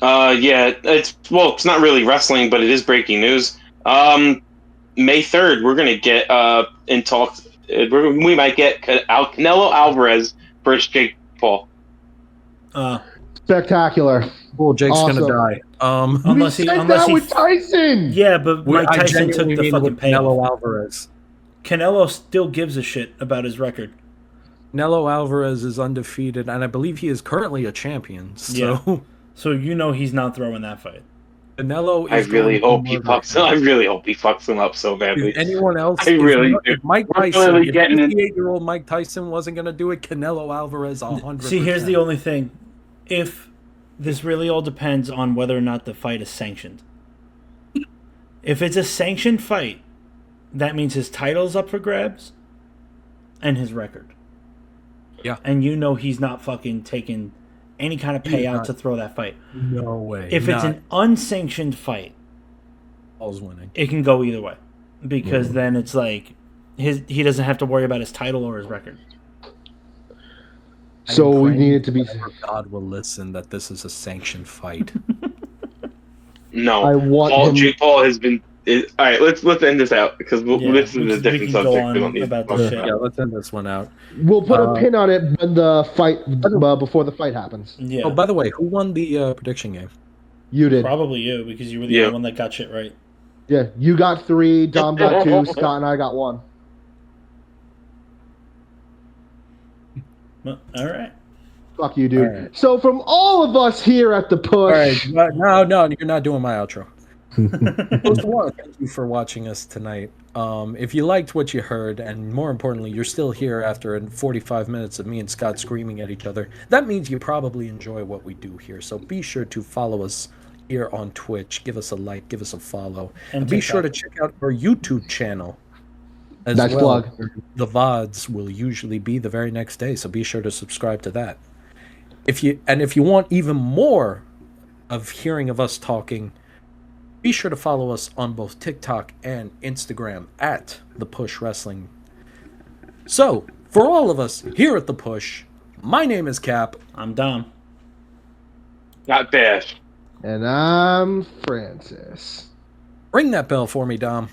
Yeah, it's not really wrestling, but it is breaking news. May 3rd, we're gonna get in talks. We might get Canelo Alvarez versus Jake Paul. Spectacular. Oh, Jake's gonna Awesome. die. We said that with Tyson. Yeah, but Mike I Tyson took genuinely the mean fucking with payoff. Canelo Alvarez. Canelo still gives a shit about his record. Canelo Alvarez is undefeated, and I believe he is currently a champion. So Yeah. So you know he's not throwing that fight. Canelo I is really going to hope he murder fucks. him. I really hope he fucks him up so badly. If anyone else, I really do. if Mike We're Tyson, really if getting it. 58-year-old Mike Tyson wasn't going to do it, Canelo Alvarez 100%. See, here's the only thing. If this really all depends on whether or not the fight is sanctioned. If it's a sanctioned fight, that means his title's up for grabs and his record. Yeah. And you know he's not fucking taking any kind of payout to throw that fight. No way. If it's an unsanctioned fight, Paul's winning. it can go either way. Because then it's like he doesn't have to worry about his title or his record. So we need it to be. God will listen that this is a sanctioned fight. No, I want him. Jake Paul has been. All right, let's end this out because this is a different subject. We don't need about to this Yeah, shit. let's end this one out. We'll put a pin on it when the fight before the fight happens. Yeah, Oh, by the way, who won the prediction game? You did. probably you because you were the Yeah. only one that got shit right. Yeah, you got 3, Dom got 2, Scott and I got 1. Well, all right. Fuck you, dude. All right. So from all of us here at the All right, push, no, you're not doing my outro. First of all, thank you for watching us tonight. If you liked what you heard, and more importantly, you're still here after 45 minutes of me and Scott screaming at each other, that means you probably enjoy what we do here. So be sure to follow us here on Twitch. Give us a like, give us a follow. And be sure to check out our YouTube channel as Nice well. plug. The VODs will usually be the very next day, so be sure to subscribe to that. If you want even more of hearing of us talking, be sure to follow us on both TikTok and Instagram at The Push Wrestling. So, for all of us here at The Push, my name is Cap. I'm Dom. Not Bash. and I'm Francis. Ring that bell for me, Dom.